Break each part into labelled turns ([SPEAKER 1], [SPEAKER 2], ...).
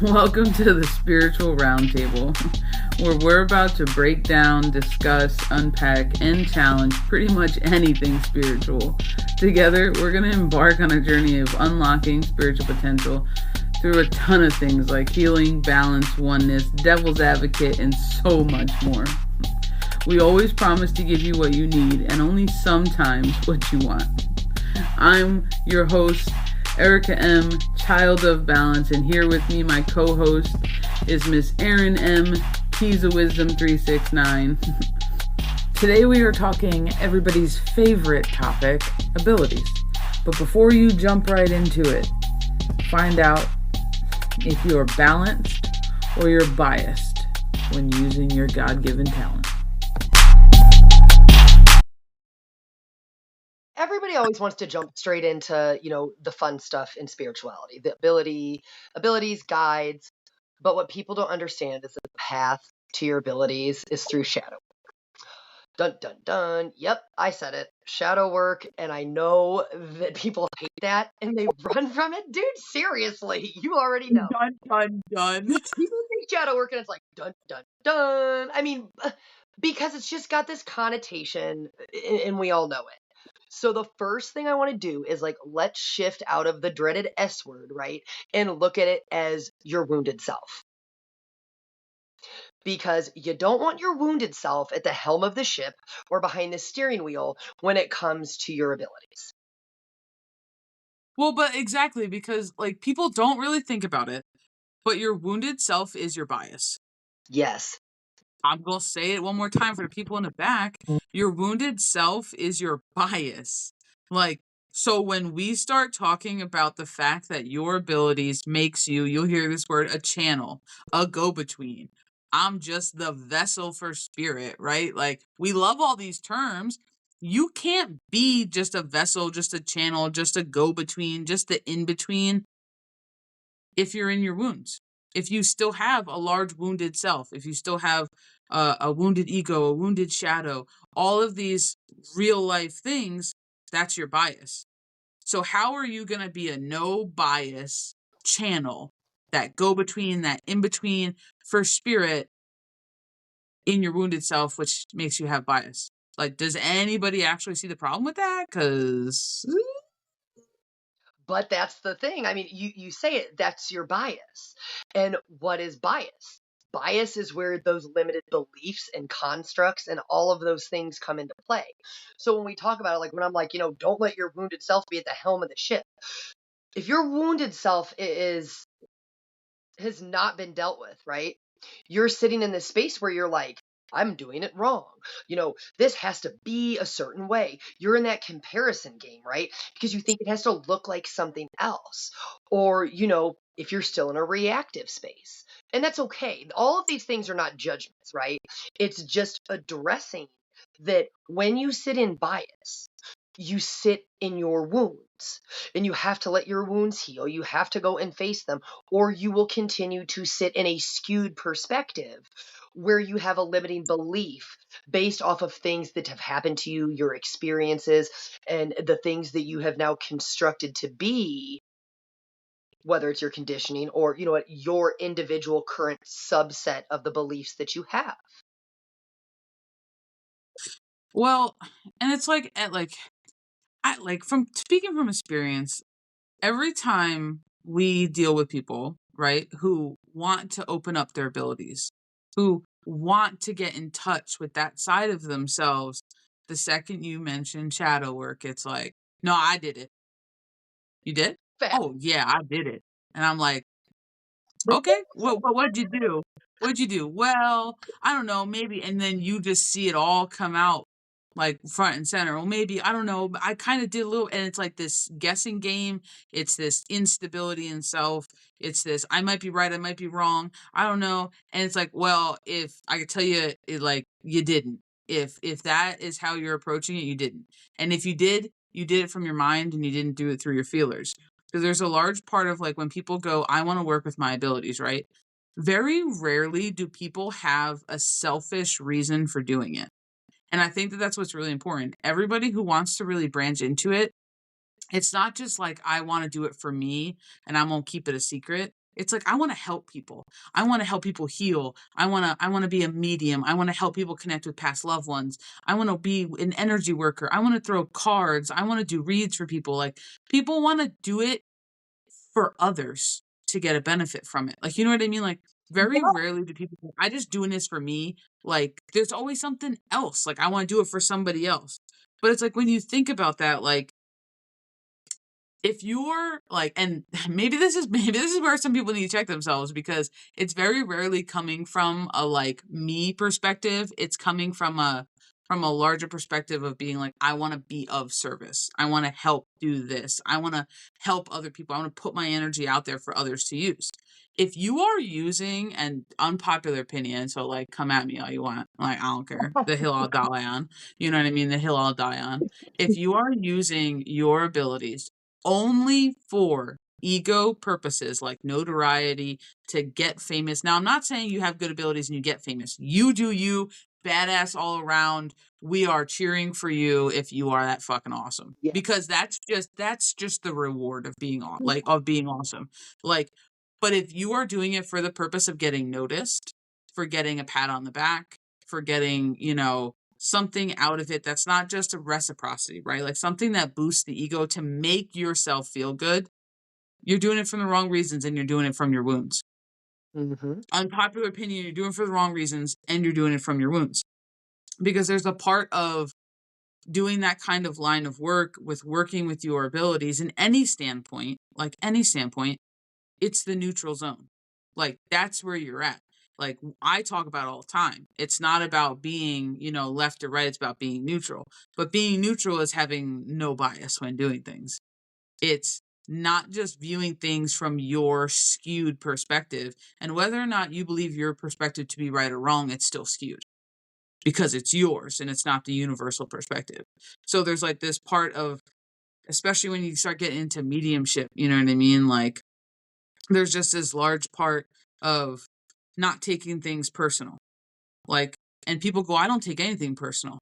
[SPEAKER 1] Welcome to the Spiritual Roundtable, where we're about to break down, discuss, unpack, and challenge pretty much anything spiritual. Together, we're going to embark on a journey of unlocking spiritual potential through a ton of things like healing, balance, oneness, devil's advocate, and so much more. We always promise to give you what you need and only sometimes what you want. I'm your host, Erika M, child of balance, and here with me, my co-host, is Miss Erin M, Keys of Wisdom 369.
[SPEAKER 2] Today we are talking everybody's favorite topic, abilities. But before you jump right into it, find out if you're balanced or you're biased when using your God-given talent.
[SPEAKER 3] Everybody always wants to jump straight into, the fun stuff in spirituality, the abilities, guides. But what people don't understand is that the path to your abilities is through shadow. Dun, dun, dun. Yep, I said it. Shadow work. And I know that people hate that and they run from it. Dude, seriously, you already know.
[SPEAKER 2] Dun, dun, dun.
[SPEAKER 3] People say shadow work and it's like, dun, dun, dun. I mean, because it's just got this connotation and we all know it. So the first thing I want to do is let's shift out of the dreaded S word, right? And look at it as your wounded self. Because you don't want your wounded self at the helm of the ship or behind the steering wheel when it comes to your abilities.
[SPEAKER 2] Well, but exactly, because people don't really think about it, but your wounded self is your bias.
[SPEAKER 3] Yes.
[SPEAKER 2] I'm going to say it one more time for the people in the back. Your wounded self is your bias. So when we start talking about the fact that your abilities makes you'll hear this word, a channel, a go-between. I'm just the vessel for spirit, right? We love all these terms. You can't be just a vessel, just a channel, just a go-between, just the in-between if you're in your wounds. If you still have a large wounded self, if you still have a wounded ego, a wounded shadow, all of these real life things, that's your bias. So how are you going to be a no bias channel, that go between, that in between for spirit in your wounded self, which makes you have bias? Does anybody actually see the problem with that? Because
[SPEAKER 3] But that's the thing. I mean, you say it, that's your bias. And what is bias? Bias is where those limited beliefs and constructs and all of those things come into play. So when we talk about it, when I'm don't let your wounded self be at the helm of the ship. If your wounded self has not been dealt with, right? You're sitting in this space where you're like, I'm doing it wrong. This has to be a certain way. You're in that comparison game, right? Because you think it has to look like something else. Or, if you're still in a reactive space. And that's okay. All of these things are not judgments, right? It's just addressing that when you sit in bias, you sit in your wounds and you have to let your wounds heal. You have to go and face them, or you will continue to sit in a skewed perspective where you have a limiting belief based off of things that have happened to you, your experiences, and the things that you have now constructed to be, whether it's your conditioning or, your individual current subset of the beliefs that you have.
[SPEAKER 2] well, and it's from speaking from experience, every time we deal with people, right, who want to open up their abilities, who want to get in touch with that side of themselves, the second you mention shadow work, it's like, no, I did it. You did?
[SPEAKER 3] Fact.
[SPEAKER 2] Oh, yeah, I did it. And I'm like, okay, what'd you do? What'd you do? Well, I don't know, maybe. And then you just see it all come out front and center. Well, maybe, I don't know, but I kind of did a little, and it's like this guessing game. It's this instability in self. It's this, I might be right, I might be wrong. I don't know. And it's like, well, if I could tell you you didn't. If that is how you're approaching it, you didn't. And if you did it from your mind and you didn't do it through your feelers. Because there's a large part of when people go, I want to work with my abilities, right? Very rarely do people have a selfish reason for doing it. And I think that that's what's really important. Everybody who wants to really branch into it, it's not just I want to do it for me and I'm going to keep it a secret. It's like, I want to help people. I want to help people heal. I want to be a medium. I want to help people connect with past loved ones. I want to be an energy worker. I want to throw cards. I want to do reads for people. Like, people want to do it for others to get a benefit from it. Like, you know what I mean? Like, very
[SPEAKER 3] Yeah.
[SPEAKER 2] rarely do people go, I just doing this for me. Like, there's always something else. Like, I want to do it for somebody else. But it's like, when you think about that, like, if you're like, and maybe this is where some people need to check themselves, because it's very rarely coming from a like me perspective. It's coming from a larger perspective of being like, I want to be of service. I want to help do this. I want to help other people. I want to put my energy out there for others to use. If you are using an unpopular opinion, so like, come at me all you want, like, I don't care. The hill I'll die on. You know what I mean? The hill I'll die on. If you are using your abilities only for ego purposes, like notoriety, to get famous. Now, I'm not saying you have good abilities and you get famous. You do you, badass all around. We are cheering for you if you are that fucking awesome.
[SPEAKER 3] Yeah.
[SPEAKER 2] Because that's just the reward of being of being awesome. Like, but if you are doing it for the purpose of getting noticed, for getting a pat on the back, for getting, something out of it that's not just a reciprocity, right? Like something that boosts the ego to make yourself feel good, you're doing it from the wrong reasons and you're doing it from your wounds.
[SPEAKER 3] Mm-hmm.
[SPEAKER 2] Unpopular opinion, you're doing it for the wrong reasons and you're doing it from your wounds. Because there's a part of doing that kind of line of work with working with your abilities in any standpoint, it's the neutral zone. Like, that's where you're at. Like, I talk about all the time. It's not about being, left or right. It's about being neutral. But being neutral is having no bias when doing things. It's not just viewing things from your skewed perspective. And whether or not you believe your perspective to be right or wrong, it's still skewed because it's yours and it's not the universal perspective. So there's like this part of, especially when you start getting into mediumship, you know what I mean? Like, there's just this large part of not taking things personal. Like, and people go, I don't take anything personal.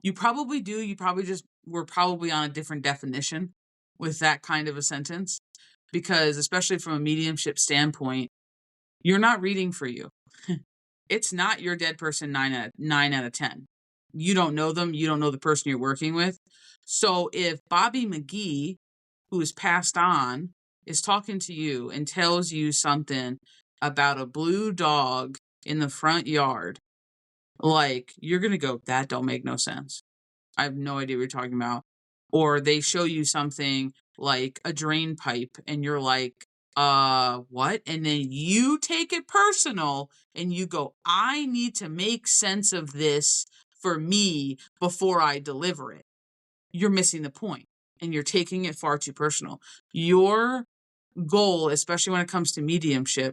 [SPEAKER 2] You probably do. We're probably on a different definition with that kind of a sentence, because especially from a mediumship standpoint, you're not reading for you. It's not your dead person 9 out of 10. You don't know them. You don't know the person you're working with. So if Bobby McGee, who is passed on, is talking to you and tells you something about a blue dog in the front yard, like, you're going to go, that don't make no sense. I have no idea what you're talking about. Or they show you something like a drain pipe and you're like, what? And then you take it personal and you go, I need to make sense of this for me before I deliver it. You're missing the point and you're taking it far too personal. Your goal, especially when it comes to mediumship,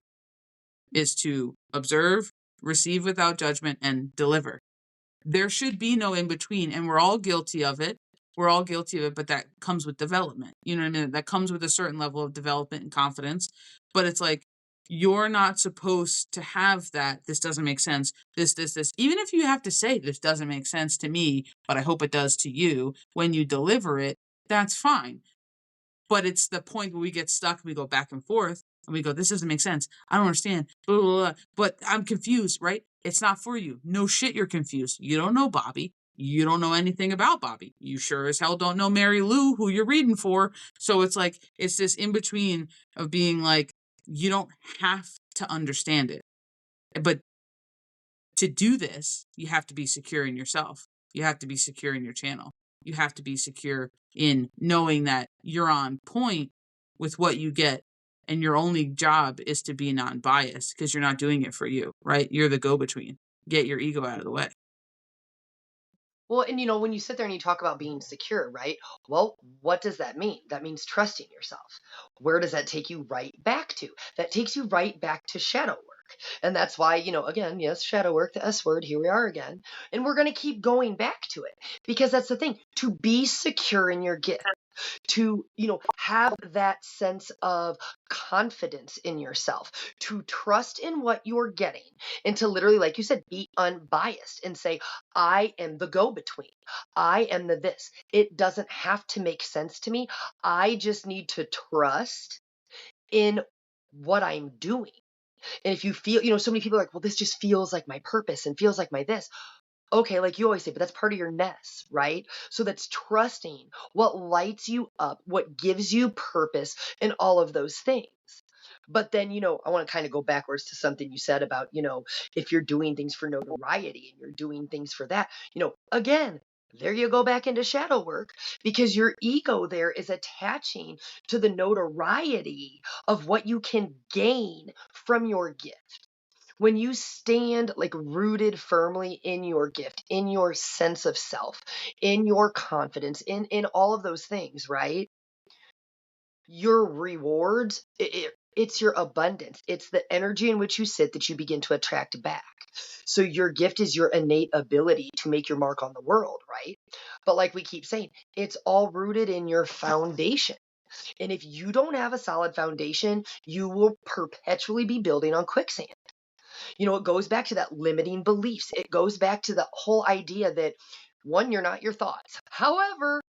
[SPEAKER 2] is to observe, receive without judgment, and deliver. There should be no in between, and we're all guilty of it. But that comes with development. You know what I mean? That comes with a certain level of development and confidence. But it's like, you're not supposed to have that. This doesn't make sense. This. Even if you have to say, this doesn't make sense to me, but I hope it does to you, when you deliver it, that's fine. But it's the point where we get stuck and we go back and forth and we go, this doesn't make sense. I don't understand. Blah, blah, blah. But I'm confused, right? It's not for you. No shit, you're confused. You don't know Bobby. You don't know anything about Bobby. You sure as hell don't know Mary Lou, who you're reading for. So it's like, it's this in between of being like, you don't have to understand it. But to do this, you have to be secure in yourself. You have to be secure in your channel. You have to be secure in knowing that you're on point with what you get. And your only job is to be non-biased, because you're not doing it for you, right? You're the go-between. Get your ego out of the way.
[SPEAKER 3] Well, and when you sit there and you talk about being secure, right? Well, what does that mean? That means trusting yourself. Where does that take you right back to? That takes you right back to shadow work. And that's why, again, yes, shadow work, the S word, here we are again. And we're going to keep going back to it, because that's the thing, to be secure in your gift, to have that sense of confidence in yourself, to trust in what you're getting, and to literally, like you said, be unbiased and say, I am the go-between, I am the this. It doesn't have to make sense to me. I just need to trust in what I'm doing. And if you feel, so many people are like, well, this just feels like my purpose and feels like my this. Okay, like you always say, but that's part of your nest, right? So that's trusting what lights you up, what gives you purpose, and all of those things. But then, I want to kind of go backwards to something you said about, if you're doing things for notoriety and you're doing things for that, again, there you go back into shadow work because your ego there is attaching to the notoriety of what you can gain from your gift. When you stand like rooted firmly in your gift, in your sense of self, in your confidence, in all of those things, right? Your rewards, it's your abundance. It's the energy in which you sit that you begin to attract back. So your gift is your innate ability to make your mark on the world, right? But like we keep saying, it's all rooted in your foundation. And if you don't have a solid foundation, you will perpetually be building on quicksand. It goes back to that limiting beliefs. It goes back to the whole idea that one, you're not your thoughts. However,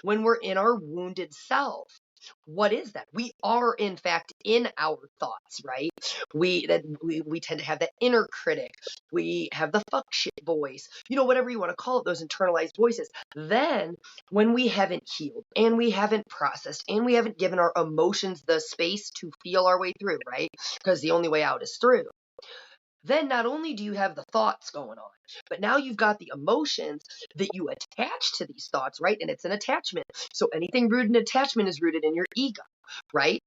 [SPEAKER 3] when we're in our wounded self, what is that? We are in fact in our thoughts, right? We tend to have that inner critic. We have the fuck shit voice, whatever you want to call it, those internalized voices. Then when we haven't healed and we haven't processed and we haven't given our emotions the space to feel our way through, right? Because the only way out is through. Then not only do you have the thoughts going on, but now you've got the emotions that you attach to these thoughts, right? And it's an attachment. So anything rooted in attachment is rooted in your ego, right?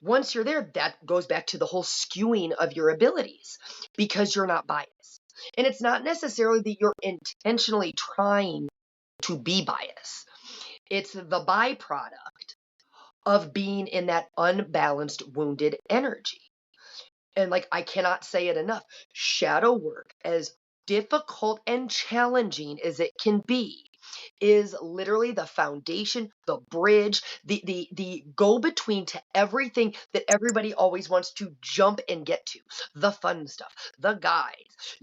[SPEAKER 3] Once you're there, that goes back to the whole skewing of your abilities because you're not biased. And it's not necessarily that you're intentionally trying to be biased. It's the byproduct of being in that unbalanced, wounded energy. And like, I cannot say it enough. Shadow work, as difficult and challenging as it can be, is literally the foundation, the bridge, the go between to everything that everybody always wants to jump and get to. The fun stuff, the guides,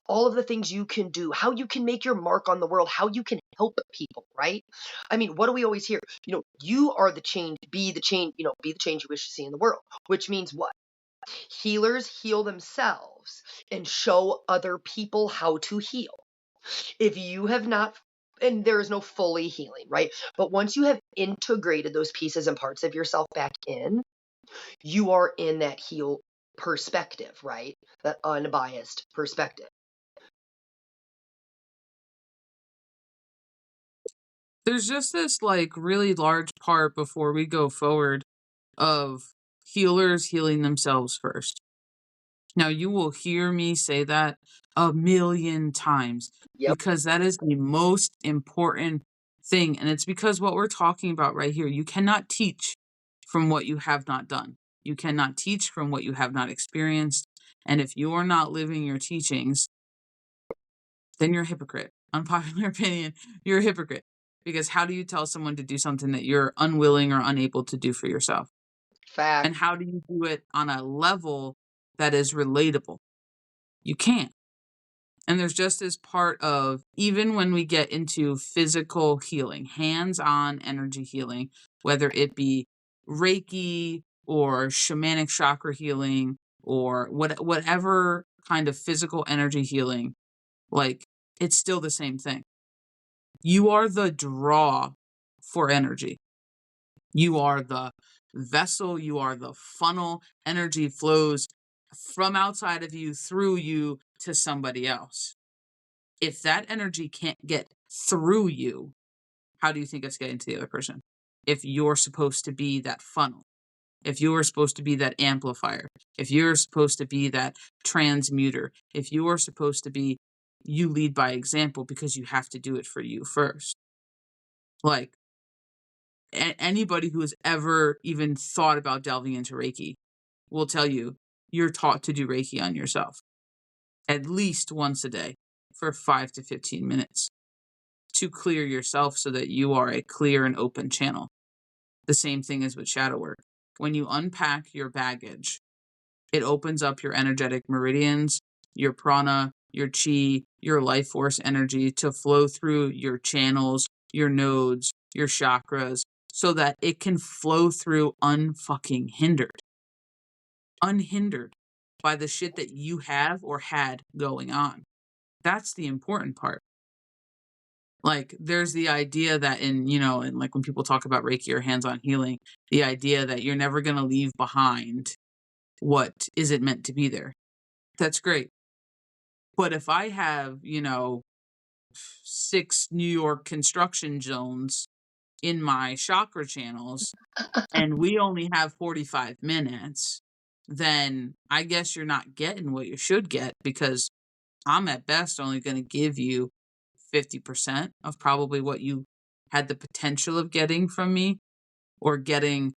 [SPEAKER 3] all of the things you can do, how you can make your mark on the world, how you can help people, right? I mean, what do we always hear? You are the change, be the change, be the change you wish to see in the world, which means what? Healers heal themselves and show other people how to heal. If you have not, and there is no fully healing, right? But once you have integrated those pieces and parts of yourself back in, you are in that heal perspective, right? That unbiased perspective.
[SPEAKER 2] There's just this like really large part before we go forward of healers healing themselves first. Now, you will hear me say that a million times
[SPEAKER 3] Yep.
[SPEAKER 2] because that is the most important thing. And it's because what we're talking about right here, you cannot teach from what you have not done. You cannot teach from what you have not experienced. And if you are not living your teachings, then you're a hypocrite. Unpopular opinion, you're a hypocrite. Because how do you tell someone to do something that you're unwilling or unable to do for yourself?
[SPEAKER 3] Fact.
[SPEAKER 2] And how do you do it on a level that is relatable? You can't. And there's just this part of, even when we get into physical healing, hands-on energy healing, whether it be Reiki or shamanic chakra healing or whatever kind of physical energy healing, like, it's still the same thing. You are the draw for energy. You are the vessel, you are the funnel. Energy flows from outside of you, through you, to somebody else. If that energy can't get through you, how do you think it's getting to the other person? If you're supposed to be that funnel, if you're supposed to be that amplifier, if you're supposed to be that transmuter, if you are supposed to be, you lead by example because you have to do it for you first. Like, anybody who has ever even thought about delving into Reiki will tell you you're taught to do Reiki on yourself at least once a day for 5 to 15 minutes to clear yourself so that you are a clear and open channel. The same thing is with shadow work. When you unpack your baggage, it opens up your energetic meridians, your prana, your chi, your life force energy to flow through your channels, your nodes, your chakras, so that it can flow through unfucking hindered, unhindered by the shit that you have or had going on. That's the important part. Like, there's the idea that and like when people talk about Reiki or hands-on healing, the idea that you're never going to leave behind what isn't meant to be there. That's great. But if I have, 6 New York construction zones in my chakra channels and we only have 45 minutes, then I guess you're not getting what you should get, because I'm at best only going to give you 50% of probably what you had the potential of getting from me, or getting,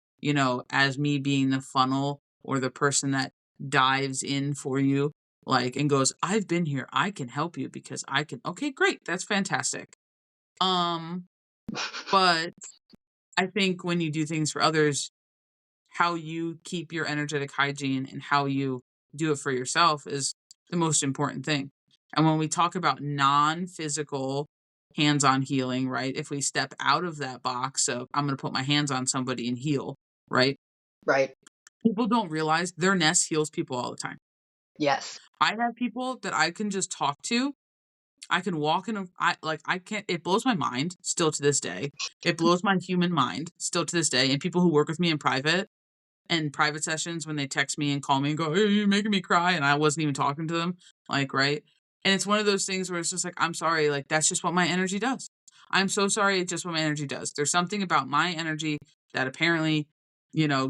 [SPEAKER 2] as me being the funnel or the person that dives in for you, like, and goes, I've been here. I can help you because I can. Okay, great. That's fantastic. But I think when you do things for others, how you keep your energetic hygiene and how you do it for yourself is the most important thing. And when we talk about non-physical hands-on healing, right? If we step out of that box of I'm going to put my hands on somebody and heal, right?
[SPEAKER 3] Right.
[SPEAKER 2] People don't realize their nest heals people all the time.
[SPEAKER 3] Yes.
[SPEAKER 2] I have people that I can just talk to. I can walk in I can't, it blows my mind still to this day. It blows my human mind still to this day. And people who work with me in private sessions, when they text me and call me and go, hey, you're making me cry, and I wasn't even talking to them, like, right? And it's one of those things where it's just like, I'm sorry, like, that's just what my energy does. I'm so sorry, it's just what my energy does. There's something about my energy that apparently,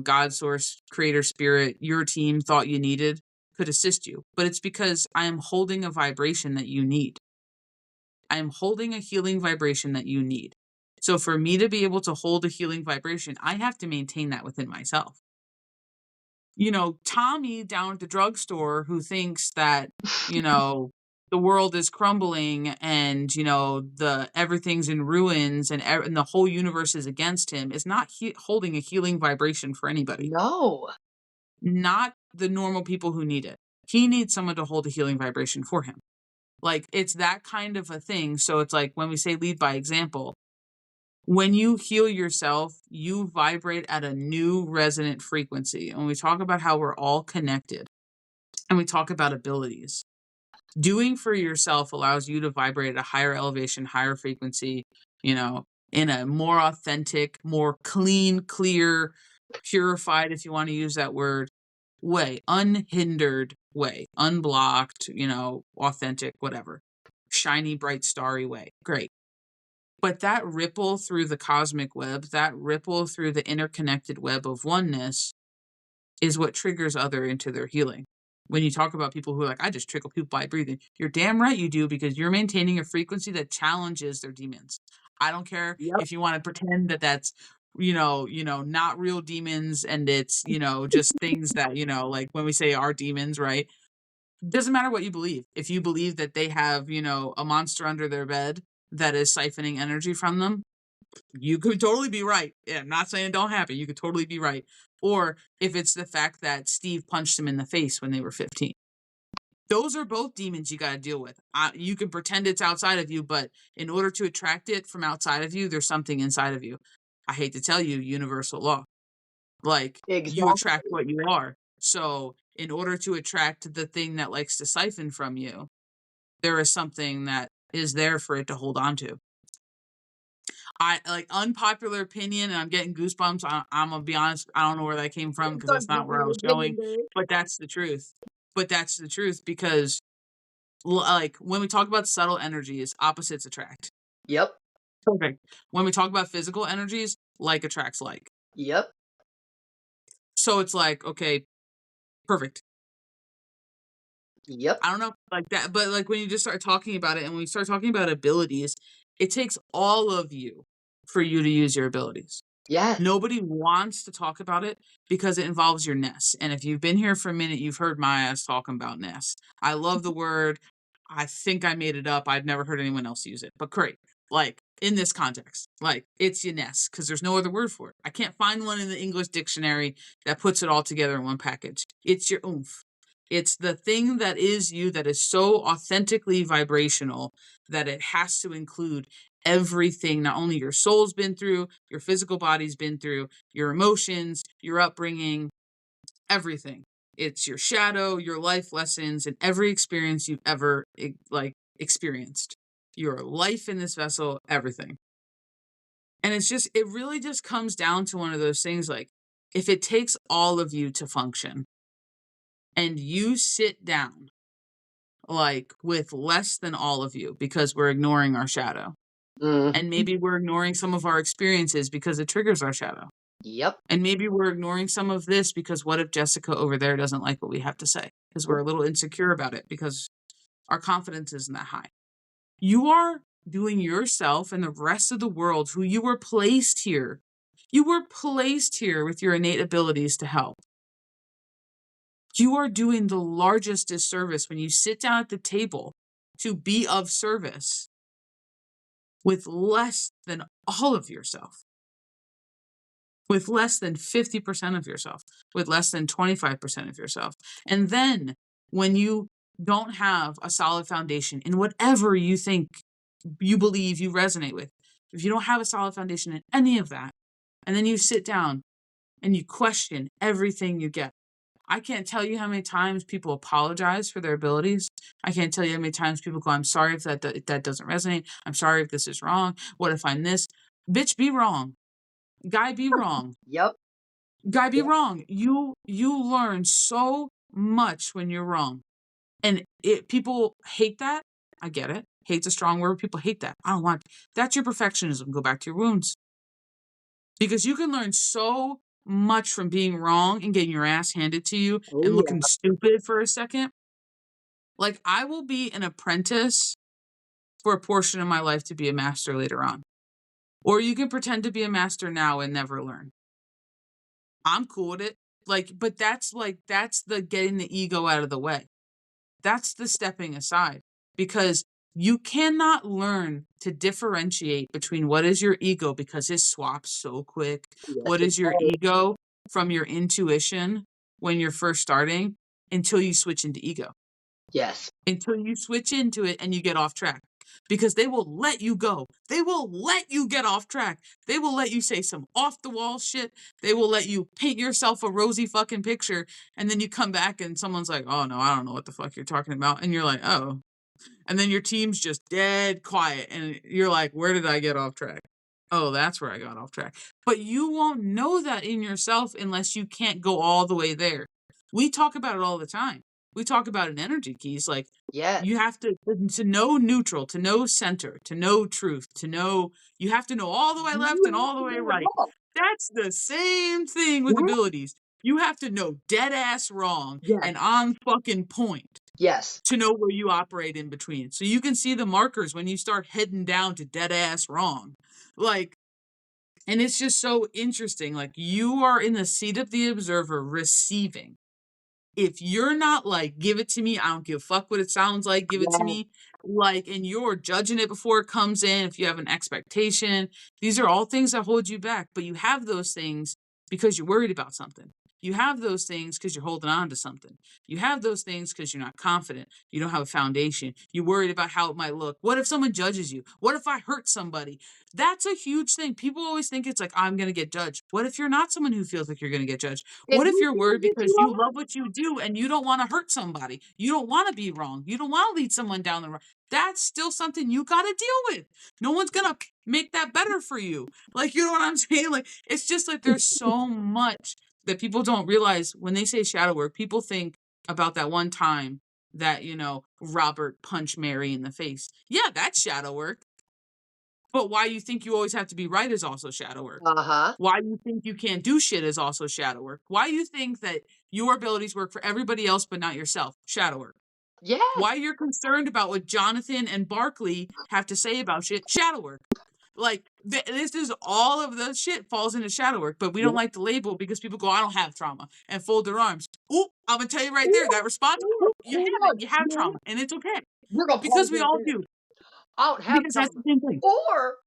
[SPEAKER 2] God, source, creator, spirit, your team thought you needed, could assist you. But it's because I am holding a vibration that you need. I am holding a healing vibration that you need. So for me to be able to hold a healing vibration, I have to maintain that within myself. Tommy down at the drugstore who thinks that, the world is crumbling and, the everything's in ruins and the whole universe is against him, is not holding a healing vibration for anybody.
[SPEAKER 3] No.
[SPEAKER 2] Not the normal people who need it. He needs someone to hold a healing vibration for him. Like, it's that kind of a thing. So it's like when we say lead by example, when you heal yourself, you vibrate at a new resonant frequency. And we talk about how we're all connected, and we talk about abilities. Doing for yourself allows you to vibrate at a higher elevation, higher frequency, in a more authentic, more clean, clear, purified, if you want to use that word, way, unhindered way, unblocked, authentic, whatever, shiny, bright, starry way. Great. But that ripple through the cosmic web, that ripple through the interconnected web of oneness is what triggers other into their healing. When you talk about people who are like, I just trickle people by breathing, you're damn right you do, because you're maintaining a frequency that challenges their demons. I don't care
[SPEAKER 3] Yep.
[SPEAKER 2] if you want to pretend that that's, not real demons and it's, just things that, like when we say our demons, right? Doesn't matter what you believe. If you believe that they have, a monster under their bed that is siphoning energy from them, you could totally be right. Yeah, I'm not saying it don't happen. You could totally be right. Or if it's the fact that Steve punched him in the face when they were 15. Those are both demons you got to deal with. You can pretend it's outside of you, but in order to attract it from outside of you, there's something inside of you. I hate to tell you, universal law. Like, you attract
[SPEAKER 3] Exactly.
[SPEAKER 2] what you are. So in order to attract the thing that likes to siphon from you, there is something that is there for it to hold on to. I like, unpopular opinion, and I'm getting goosebumps. I'm gonna be honest, I don't know where that came from because that's not where I was going, but that's the truth. Because like when we talk about subtle energies, opposites attract.
[SPEAKER 3] Yep.
[SPEAKER 2] Perfect. When we talk about physical energies, like attracts like.
[SPEAKER 3] Yep.
[SPEAKER 2] So it's like, okay, perfect.
[SPEAKER 3] Yep.
[SPEAKER 2] I don't know, like that, but like when you just start talking about it and when we start talking about abilities, it takes all of you for you to use your abilities.
[SPEAKER 3] Yes.
[SPEAKER 2] Nobody wants to talk about it because it involves your nest. And if you've been here for a minute, you've heard my ass talking about nest. I love the word. I think I made it up. I've never heard anyone else use it, but great. Like, in this context, like, it's your nest because there's no other word for it. I can't find one in the English dictionary that puts it all together in one package. It's your oomph. It's the thing that is you, that is so authentically vibrational that it has to include everything, not only your soul's been through, your physical body's been through, your emotions, your upbringing, everything. It's your shadow, your life lessons, and every experience you've ever experienced. Your life in this vessel, everything. And it really just comes down to one of those things like, if it takes all of you to function and you sit down like with less than all of you because we're ignoring our shadow, and maybe we're ignoring some of our experiences because it triggers our shadow.
[SPEAKER 3] Yep.
[SPEAKER 2] And maybe we're ignoring some of this because what if Jessica over there doesn't like what we have to say? Because we're a little insecure about it because our confidence isn't that high. You are doing yourself and the rest of the world who you were placed here. You were placed here with your innate abilities to help. You are doing the largest disservice when you sit down at the table to be of service with less than all of yourself, with less than 50% of yourself, with less than 25% of yourself. And then when you don't have a solid foundation in whatever you think, you believe, you resonate with, if you don't have a solid foundation in any of that, and then you sit down and you question everything you get. I can't tell you how many times people apologize for their abilities. I can't tell you how many times people go, I'm sorry if that doesn't resonate. I'm sorry if this is wrong. What if I'm this? Bitch, be wrong. Guy, be wrong.
[SPEAKER 3] Yep.
[SPEAKER 2] Guy, be
[SPEAKER 3] Yep.
[SPEAKER 2] wrong. You learn so much when you're wrong. And people hate that. I get it. Hate's a strong word. People hate that. I don't want it. That's your perfectionism. Go back to your wounds. Because you can learn so much from being wrong and getting your ass handed to you and
[SPEAKER 3] Oh,
[SPEAKER 2] looking stupid for a second. Like, I will be an apprentice for a portion of my life to be a master later on. Or you can pretend to be a master now and never learn. I'm cool with it. But that's the getting the ego out of the way. That's the stepping aside. Because you cannot learn to differentiate between what is your ego, because it swaps so quick.
[SPEAKER 3] yes,
[SPEAKER 2] What
[SPEAKER 3] it
[SPEAKER 2] is your
[SPEAKER 3] does.
[SPEAKER 2] ego from your intuition when you're first starting until you switch into ego.
[SPEAKER 3] Yes.
[SPEAKER 2] Until you switch into it and you get off track. Because they will let you go. They will let you get off track. They will let you say some off the wall shit. They will let you paint yourself a rosy fucking picture. And then you come back and someone's like, oh no, I don't know what the fuck you're talking about. And you're like, oh. And then your team's just dead quiet. And you're like, where did I get off track? Oh, that's where I got off track. But you won't know that in yourself unless you can't go all the way there. We talk about it all the time. We talk about in energy keys, like
[SPEAKER 3] Yes.
[SPEAKER 2] you have to know neutral, to know center, to know truth, you have to know all the way left
[SPEAKER 3] You
[SPEAKER 2] and
[SPEAKER 3] have
[SPEAKER 2] all the
[SPEAKER 3] to
[SPEAKER 2] way
[SPEAKER 3] know it
[SPEAKER 2] right.
[SPEAKER 3] all.
[SPEAKER 2] That's the same thing with
[SPEAKER 3] Yes.
[SPEAKER 2] abilities. You have to know dead ass wrong
[SPEAKER 3] Yes.
[SPEAKER 2] and on fucking point
[SPEAKER 3] Yes.
[SPEAKER 2] to know where you operate in between. So you can see the markers when you start heading down to dead ass wrong. And it's just so interesting. Like, you are in the seat of the observer receiving. If you're not like, give it to me, I don't give a fuck what it sounds like, give it to
[SPEAKER 3] Yes.
[SPEAKER 2] me, and you're judging it before it comes in, if you have an expectation, these are all things that hold you back. But you have those things because you're worried about something. You have those things because you're holding on to something. You have those things because you're not confident. You don't have a foundation. You're worried about how it might look. What if someone judges you? What if I hurt somebody? That's a huge thing. People always think it's like, I'm going to get judged. What if you're not someone who feels like you're going to get judged?
[SPEAKER 3] And
[SPEAKER 2] What if
[SPEAKER 3] who
[SPEAKER 2] you're
[SPEAKER 3] cares
[SPEAKER 2] worried
[SPEAKER 3] if
[SPEAKER 2] because
[SPEAKER 3] you
[SPEAKER 2] you
[SPEAKER 3] are?
[SPEAKER 2] love what you do and you don't want to hurt somebody? You don't want to be wrong. You don't want to lead someone down the road. That's still something you got to deal with. No one's going to make that better for you. Like, you know what I'm saying? Like, it's just like there's so much that people don't realize when they say shadow work. People think about that one time that, Robert punched Mary in the face. Yeah, that's shadow work. But why you think you always have to be right is also shadow work.
[SPEAKER 3] Uh-huh.
[SPEAKER 2] Why you think you can't do shit is also shadow work. Why you think that your abilities work for everybody else but not yourself? Shadow work.
[SPEAKER 3] Yes.
[SPEAKER 2] Why you're concerned about what Jonathan and Barkley have to say about shit? Shadow work. Like, this is all of the shit falls into shadow work, but we don't like the label because people go, I don't have trauma, and fold their arms. Oop, I'm going to tell you right there, that response, oop, you
[SPEAKER 3] Hold
[SPEAKER 2] have it.
[SPEAKER 3] on.
[SPEAKER 2] You have
[SPEAKER 3] You know what?
[SPEAKER 2] trauma, and it's okay.
[SPEAKER 3] We're gonna pause
[SPEAKER 2] Because we
[SPEAKER 3] right
[SPEAKER 2] all
[SPEAKER 3] there.
[SPEAKER 2] do.
[SPEAKER 3] I don't have
[SPEAKER 2] Because that's
[SPEAKER 3] trauma.
[SPEAKER 2] the same thing.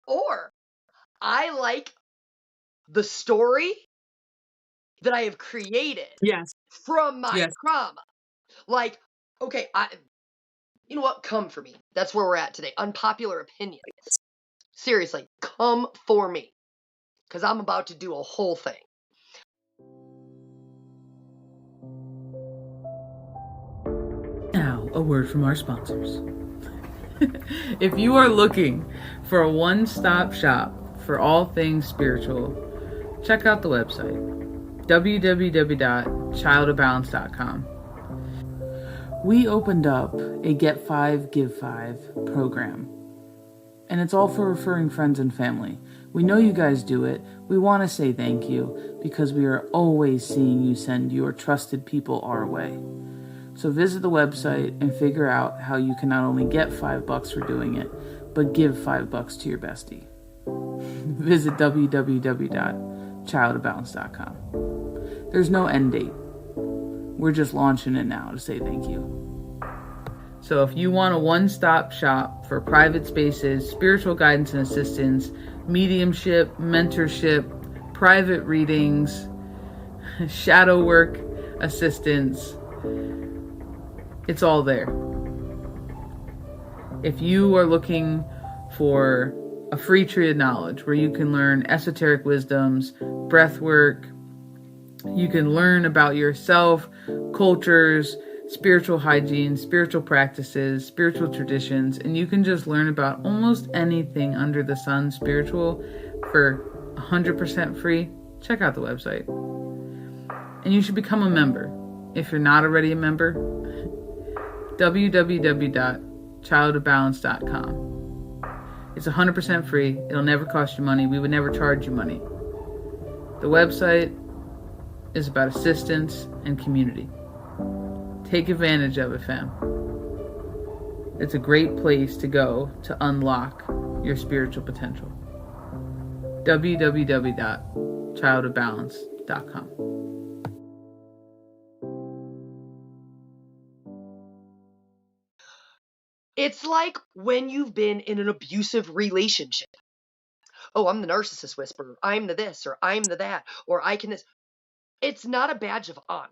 [SPEAKER 3] Or I like the story that I have created
[SPEAKER 2] Yes.
[SPEAKER 3] from my
[SPEAKER 2] Yes.
[SPEAKER 3] trauma. Like, okay, you know what? Come for me. That's where we're at today. Unpopular opinions. Seriously, come for me, because I'm about to do a whole thing.
[SPEAKER 1] Now, a word from our sponsors. If you are looking for a one-stop shop for all things spiritual, check out the website, www.childofbalance.com. We opened up a Get 5, Give 5 program, and it's all for referring friends and family. We know you guys do it. We want to say thank you because we are always seeing you send your trusted people our way. So visit the website and figure out how you can not only get $5 for doing it, but give $5 to your bestie. Visit www.childofbalance.com. There's no end date. We're just launching it now to say thank you. So if you want a one-stop shop for private spaces, spiritual guidance and assistance, mediumship, mentorship, private readings, shadow work assistance, it's all there. If you are looking for a free tree of knowledge where you can learn esoteric wisdoms, breath work, you can learn about yourself, cultures, spiritual hygiene, spiritual practices, spiritual traditions, and you can just learn about almost anything under the sun spiritual for 100% free, check out the website. And you should become a member. If you're not already a member, www.childofbalance.com. It's 100% free. It'll never cost you money. We would never charge you money. The website is about assistance and community. Take advantage of it, fam. It's a great place to go to unlock your spiritual potential. www.childofbalance.com.
[SPEAKER 3] It's like when you've been in an abusive relationship. Oh, I'm the narcissist whisperer. I'm the this, or I'm the that, or I can this. It's not a badge of honor.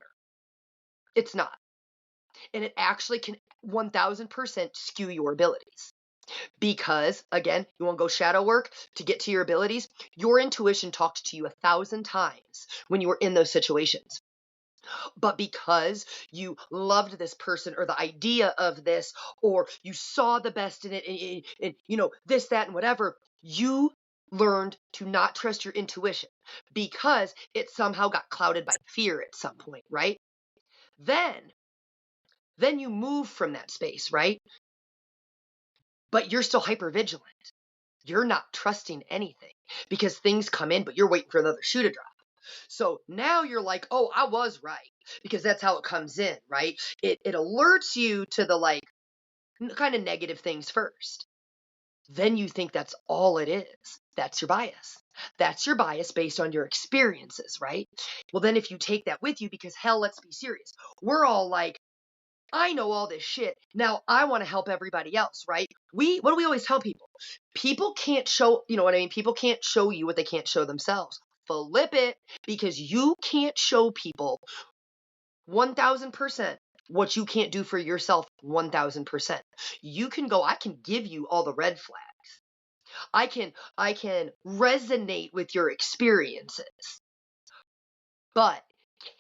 [SPEAKER 3] It's not. And it actually can 1000% skew your abilities. Because, again, you want to go shadow work to get to your abilities? Your intuition talked to you 1,000 times when you were in those situations. But because you loved this person or the idea of this, or you saw the best in it, and this, that, and whatever, you learned to not trust your intuition because it somehow got clouded by fear at some point, right? Then you move from that space, right? But you're still hyper vigilant. You're not trusting anything because things come in, but you're waiting for another shoe to drop. So now you're like, oh, I was right, because that's how it comes in, right? It alerts you to the kind of negative things first. Then you think that's all it is. That's your bias. That's your bias based on your experiences, right? Well, then if you take that with you, because hell, let's be serious. We're all like, I know all this shit. Now I want to help everybody else, right? What do we always tell people? People can't show, you know what I mean? People can't show you what they can't show themselves. Flip it, because you can't show people 1000% what you can't do for yourself 1000%. You can go, I can give you all the red flags. I can resonate with your experiences. But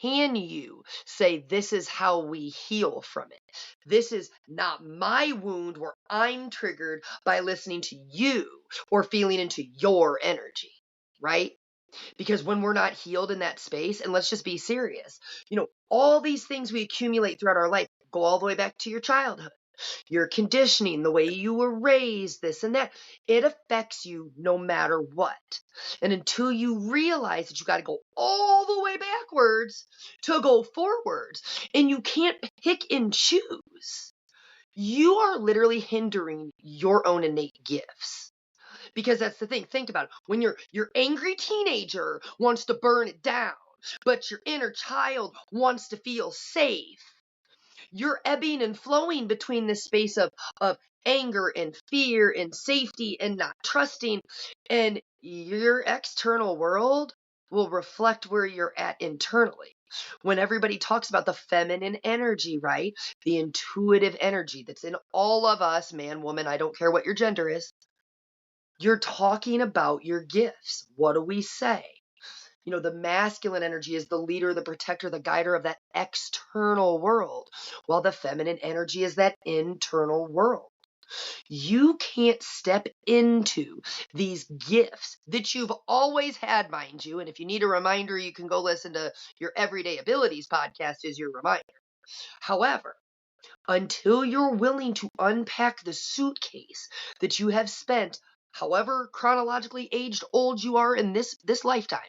[SPEAKER 3] can you say, this is how we heal from it? This is not my wound where I'm triggered by listening to you or feeling into your energy, right? Because when we're not healed in that space, and let's just be serious, all these things we accumulate throughout our life go all the way back to your childhood. Your conditioning, the way you were raised, this and that, it affects you no matter what. And until you realize that you got to go all the way backwards to go forwards, and you can't pick and choose, you are literally hindering your own innate gifts. Because that's the thing. Think about it. When your angry teenager wants to burn it down, but your inner child wants to feel safe, you're ebbing and flowing between this space of anger and fear and safety and not trusting. And your external world will reflect where you're at internally. When everybody talks about the feminine energy, right? The intuitive energy that's in all of us, man, woman, I don't care what your gender is. You're talking about your gifts. What do we say? The masculine energy is the leader, the protector, the guider of that external world, while the feminine energy is that internal world. You can't step into these gifts that you've always had, mind you. And if you need a reminder, you can go listen to your Everyday Abilities podcast as your reminder. However, until you're willing to unpack the suitcase that you have spent, however chronologically aged old you are in this lifetime,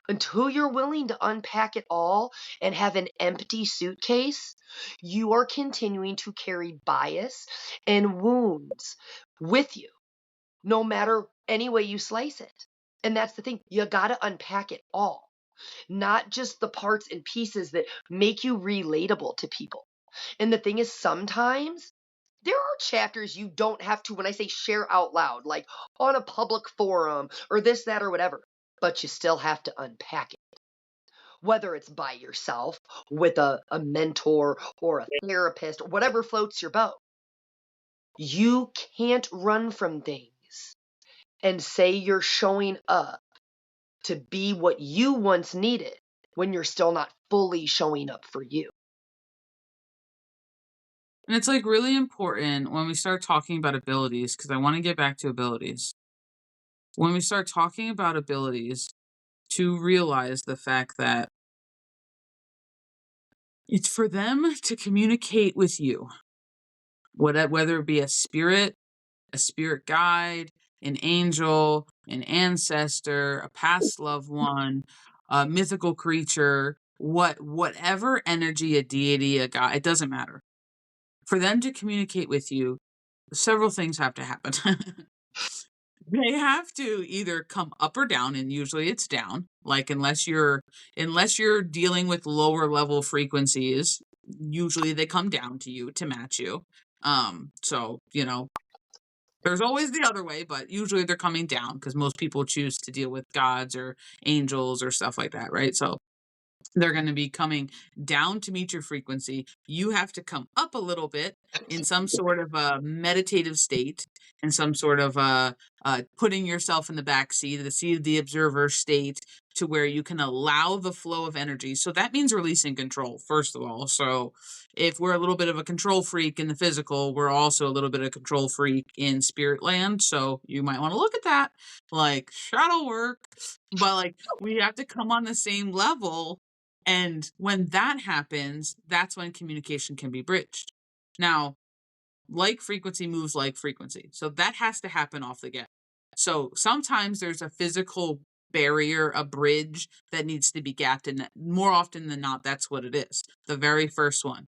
[SPEAKER 3] until you're willing to unpack it all and have an empty suitcase, you are continuing to carry bias and wounds with you, no matter any way you slice it. And that's the thing. You got to unpack it all, not just the parts and pieces that make you relatable to people. And the thing is, sometimes there are chapters you don't have to, when I say share out loud, like on a public forum or this, that, or whatever, but you still have to unpack it. Whether it's by yourself, with a mentor or a therapist, or whatever floats your boat. You can't run from things and say you're showing up to be what you once needed when you're still not fully showing up for you.
[SPEAKER 2] And it's like really important when we start talking about abilities, because I want to get back to abilities. When we start talking about abilities, to realize the fact that it's for them to communicate with you, whether it be a spirit guide, an angel, an ancestor, a past loved one, a mythical creature, whatever energy, a deity, a god, it doesn't matter. For them to communicate with you, several things have to happen. They have to either come up or down, and usually it's down. Like unless you're dealing with lower level frequencies, usually they come down to you to match you. So there's always the other way, but usually they're coming down because most people choose to deal with gods or angels or stuff like that, right? So they're going to be coming down to meet your frequency. You have to come up a little bit in some sort of a meditative state, in some sort of putting yourself in the back seat, the seat of the observer state, to where you can allow the flow of energy. So that means releasing control, first of all. So if we're a little bit of a control freak in the physical, we're also a little bit of a control freak in spirit land. So you might want to look at that, like shadow work. But like we have to come on the same level. And when that happens, that's when communication can be bridged. Now, like frequency moves like frequency. So that has to happen off the get. So sometimes there's a physical barrier, a bridge that needs to be gapped. And more often than not, that's what it is. The very first one.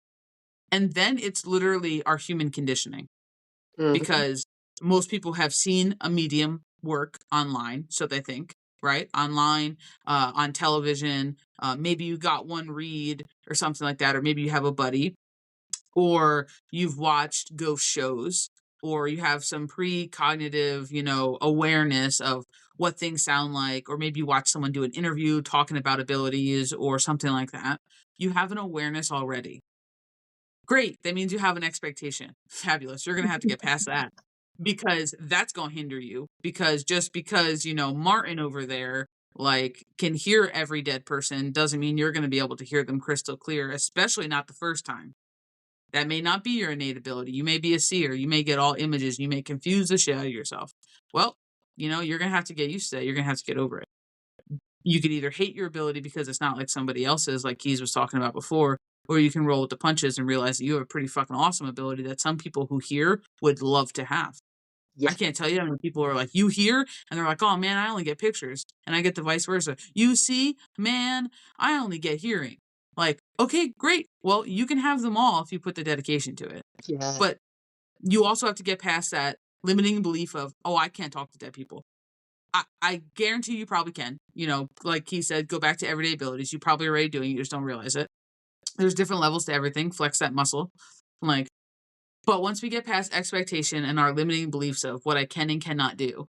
[SPEAKER 2] And then it's literally our human conditioning. Because most people have seen a medium work online. So they think, right? Online, on television, maybe you got one read or something like that, or maybe you have a buddy, or you've watched ghost shows, or you have some precognitive, awareness of what things sound like, or maybe you watch someone do an interview talking about abilities or something like that. You have an awareness already. Great. That means you have an expectation. Fabulous. You're going to have to get past that. Because that's going to hinder you. Because just because, Martin over there, can hear every dead person doesn't mean you're going to be able to hear them crystal clear, especially not the first time. That may not be your innate ability. You may be a seer. You may get all images. You may confuse the shit out of yourself. Well, you're going to have to get used to that. You're going to have to get over it. You could either hate your ability because it's not like somebody else's, like Keys was talking about before, or you can roll with the punches and realize that you have a pretty fucking awesome ability that some people who hear would love to have. Yeah. I can't tell you how many people are like, you hear? And they're like, oh, man, I only get pictures. And I get the vice versa. You see? Man, I only get hearing. Like, okay, great. Well, you can have them all if you put the dedication to it. Yeah. But you also have to get past that limiting belief of, oh, I can't talk to dead people. I guarantee you probably can. Like he said, go back to everyday abilities. You probably already doing it. You just don't realize it. There's different levels to everything. Flex that muscle. But once we get past expectation and our limiting beliefs of what I can and cannot do,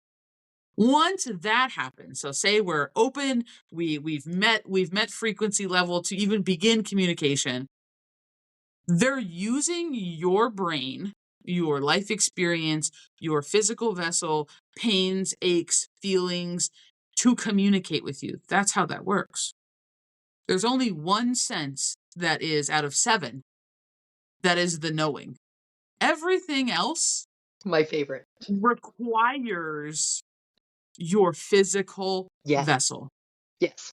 [SPEAKER 2] once that happens, so say we're open, we've met frequency level to even begin communication, they're using your brain your life experience, your physical vessel, pains, aches, feelings to communicate with you. That's how that works. There's only one sense that is out of 7 that is the knowing. Everything else
[SPEAKER 3] My favorite.
[SPEAKER 2] requires your physical
[SPEAKER 3] Yes.
[SPEAKER 2] vessel.
[SPEAKER 3] Yes.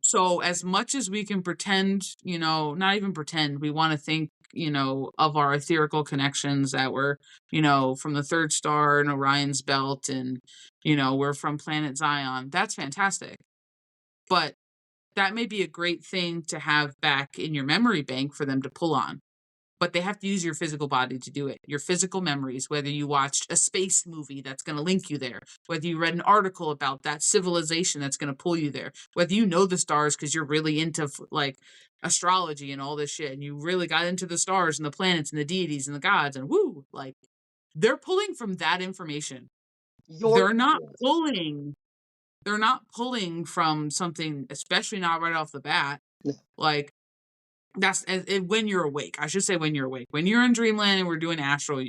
[SPEAKER 2] So as much as we can pretend, not even pretend, we want to think, of our etherical connections that we're, from the third star in Orion's belt and, we're from planet Zion. That's fantastic. But that may be a great thing to have back in your memory bank for them to pull on. But they have to use your physical body to do it. Your physical memories, whether you watched a space movie that's going to link you there, whether you read an article about that civilization that's going to pull you there, whether you know the stars because you're really into like astrology and all this shit, and you really got into the stars and the planets and the deities and the gods and woo, like they're pulling from that information. They're not pulling. They're not pulling from something, especially not right off the bat. Like that's when you're awake. I should say when you're awake. When you're in dreamland and we're doing astral,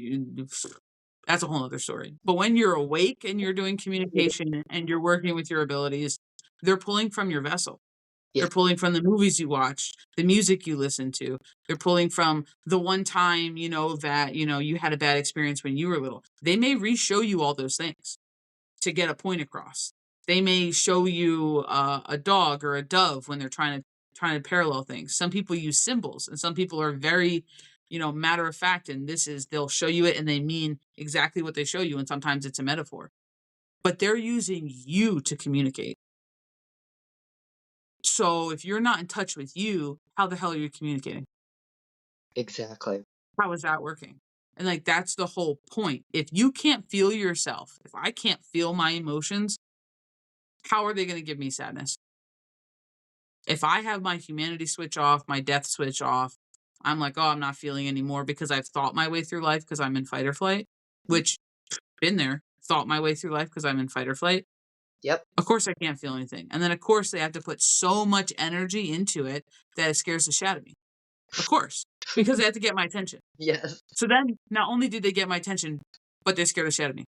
[SPEAKER 2] that's a whole other story. But when you're awake and you're doing communication and you're working with your abilities, they're pulling from your vessel.
[SPEAKER 3] Yeah.
[SPEAKER 2] They're pulling from the movies you watched, the music you listen to. They're pulling from the one time, that, you had a bad experience when you were little. They may re-show you all those things to get a point across. They may show you a dog or a dove when they're trying to parallel things. Some people use symbols, and some people are very, matter of fact. And they'll show you it and they mean exactly what they show you. And sometimes it's a metaphor, but they're using you to communicate. So if you're not in touch with you, how the hell are you communicating?
[SPEAKER 3] Exactly.
[SPEAKER 2] How is that working? And like, that's the whole point. If you can't feel yourself, if I can't feel my emotions, how are they going to give me sadness? If I have my humanity switch off, my death switch off, I'm like, oh, I'm not feeling anymore because I've thought my way through life because I'm in fight or flight, which been there, thought my way through life because I'm in fight or flight.
[SPEAKER 3] Yep.
[SPEAKER 2] Of course I can't feel anything. And then of course they have to put so much energy into it that it scares the shit out of me. Of course, because they have to get my attention.
[SPEAKER 3] Yes.
[SPEAKER 2] So then not only did they get my attention, but they scared the shit out of me.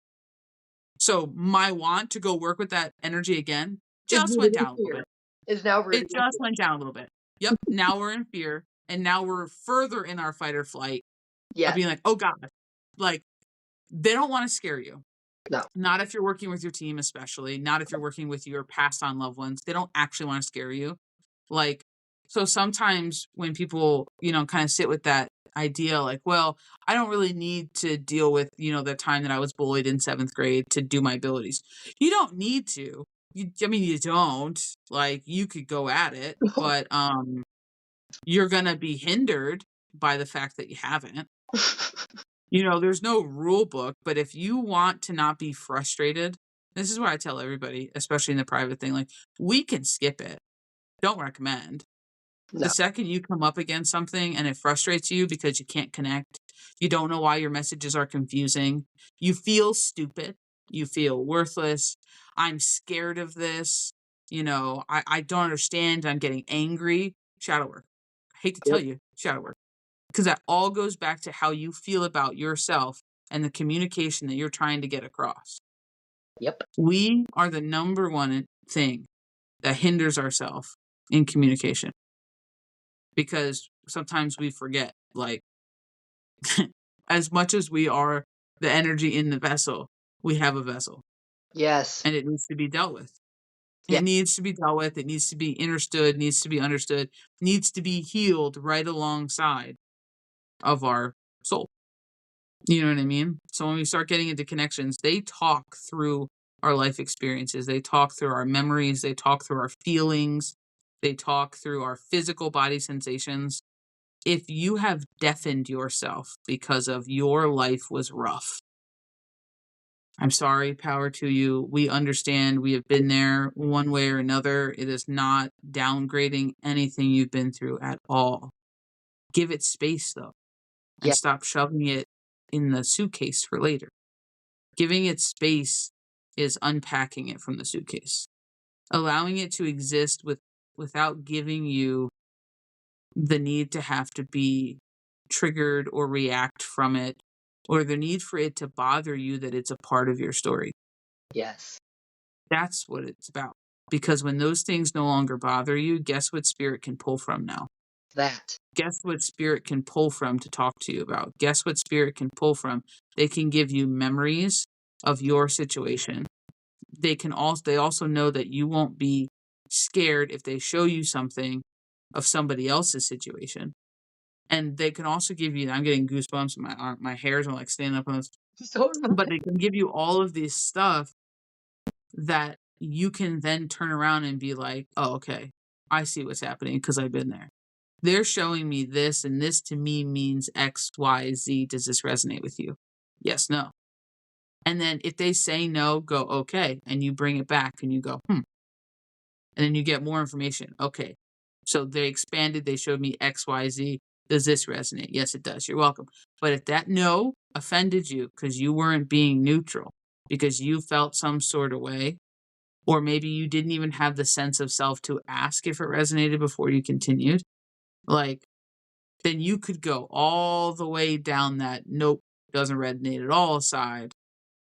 [SPEAKER 2] So my want to go work with that energy again just went down a little bit.
[SPEAKER 3] Is now rooted.
[SPEAKER 2] It just went down a little bit. Yep. Now we're in fear. And now we're further in our fight or flight.
[SPEAKER 3] Yeah.
[SPEAKER 2] Of being like, oh God. Like, they don't want to scare you.
[SPEAKER 3] No.
[SPEAKER 2] Not if you're working with your team, especially. Not if you're working with your passed on loved ones. They don't actually want to scare you. Like, so sometimes when people, kind of sit with that idea, like, well, I don't really need to deal with, the time that I was bullied in 7th grade to do my abilities. You don't need to. You don't. Like, you could go at it, but you're gonna be hindered by the fact that you haven't. There's no rule book, but if you want to not be frustrated, this is what I tell everybody, especially in the private thing, like, we can skip it. Don't recommend.
[SPEAKER 3] No.
[SPEAKER 2] The second you come up against something and it frustrates you because you can't connect, you don't know why your messages are confusing, you feel stupid, you feel worthless, I'm scared of this, I don't understand, I'm getting angry, shadow work. I hate to tell you, shadow work. Because that all goes back to how you feel about yourself and the communication that you're trying to get across.
[SPEAKER 3] Yep.
[SPEAKER 2] We are the number one thing that hinders ourselves in communication. Because sometimes we forget, like, as much as we are the energy in the vessel, we have a vessel.
[SPEAKER 3] Yes.
[SPEAKER 2] And it needs to be dealt with.
[SPEAKER 3] Yeah.
[SPEAKER 2] It needs to be dealt with. It needs to be understood, needs to be understood, needs to be healed right alongside of our soul. You know what I mean? So when we start getting into connections, they talk through our life experiences. They talk through our memories. They talk through our feelings. They talk through our physical body sensations. If you have deafened yourself because of your life was rough, I'm sorry, power to you. We understand. We have been there one way or another. It is not downgrading anything you've been through at all. Give it space, though, and stop shoving it in the suitcase for later. Giving it space is unpacking it from the suitcase. Allowing it to exist without giving you the need to have to be triggered or react from it or the need for it to bother you that it's a part of your story.
[SPEAKER 3] Yes.
[SPEAKER 2] That's what it's about. Because when those things no longer bother you, guess what spirit can pull from now?
[SPEAKER 3] That.
[SPEAKER 2] Guess what spirit can pull from to talk to you about? Guess what spirit can pull from? They can give you memories of your situation. They also know that you won't be scared if they show you something of somebody else's situation. And they can also give you, I'm getting goosebumps in my arm, my hairs are like standing up on this,
[SPEAKER 3] So
[SPEAKER 2] but they can give you all of this stuff that you can then turn around and be like, oh, okay, I see what's happening because I've been there. They're showing me this, and this to me means X, Y, Z. Does this resonate with you? Yes, no. And then if they say no, go, okay. And you bring it back and you go, And then you get more information. Okay. So they expanded, they showed me X, Y, Z. Does this resonate? Yes, it does. You're welcome. But if that no offended you because you weren't being neutral, because you felt some sort of way, or maybe you didn't even have the sense of self to ask if it resonated before you continued, like, then you could go all the way down that nope, doesn't resonate at all side.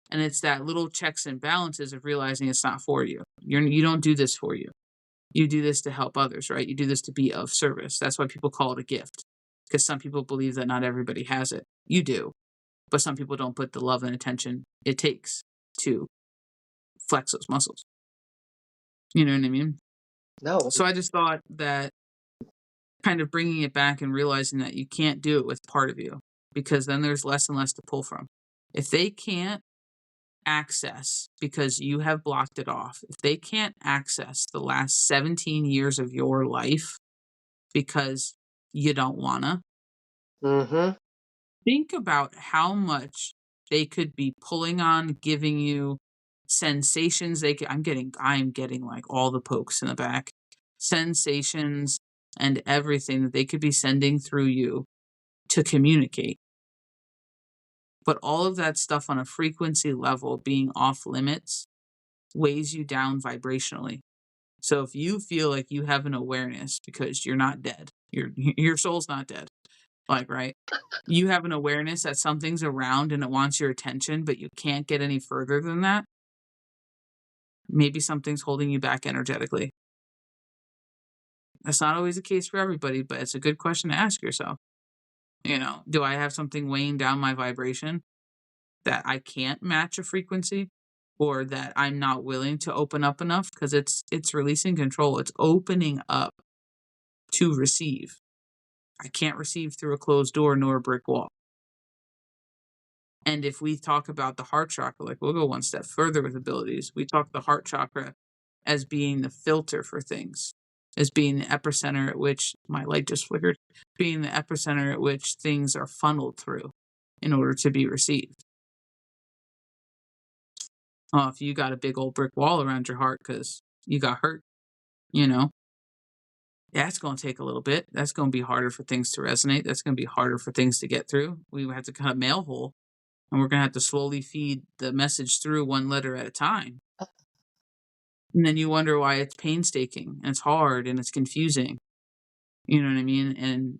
[SPEAKER 2] And it's that little checks and balances of realizing it's not for you. You don't do this for you. You do this to help others, right? You do this to be of service. That's why people call it a gift, because some people believe that not everybody has it. You do, but some people don't put the love and attention it takes to flex those muscles. You know what I mean?
[SPEAKER 3] no.
[SPEAKER 2] So I just thought that kind of bringing it back and realizing that you can't do it with part of you, because then there's less and less to pull from. If they can't access, because you have blocked it off, if they can't access the last 17 years of your life because you don't wanna,
[SPEAKER 3] Mm-hmm.
[SPEAKER 2] think about how much they could be pulling on, giving you sensations. I'm getting like all the pokes in the back, sensations and everything that they could be sending through you to communicate. But all of that stuff on a frequency level being off limits weighs you down vibrationally. So if you feel like you have an awareness, because you're not dead, your soul's not dead, like, right? You have an awareness that something's around and it wants your attention, but you can't get any further than that. Maybe something's holding you back energetically. That's not always the case for everybody, but it's a good question to ask yourself. Do I have something weighing down my vibration that I can't match a frequency, or that I'm not willing to open up enough? Because it's releasing control. It's opening up to receive. I can't receive through a closed door nor a brick wall. And if we talk about the heart chakra, like, we'll go one step further with abilities. We talk the heart chakra as being the filter for things, as being the epicenter at which my light just flickered, being the epicenter at which things are funneled through in order to be received. If you got a big old brick wall around your heart because you got hurt, that's going to take a little bit. That's going to be harder for things to resonate. That's going to be harder for things to get through. We have to kind of mail hole, and we're going to have to slowly feed the message through one letter at a time. And then you wonder why it's painstaking and it's hard and it's confusing. You know what I mean? And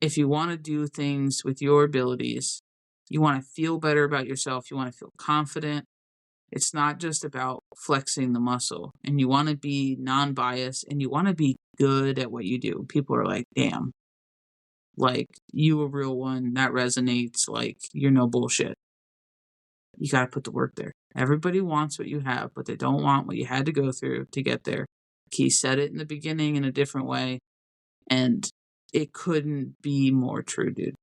[SPEAKER 2] if you want to do things with your abilities, you want to feel better about yourself, you want to feel confident. It's not just about flexing the muscle, and you want to be non-biased, and you want to be good at what you do. People are like, damn, like, you a real one, that resonates, like, you're no bullshit. You got to put the work there. Everybody wants what you have, but they don't want what you had to go through to get there. He said it in the beginning in a different way, and it couldn't be more true, dude.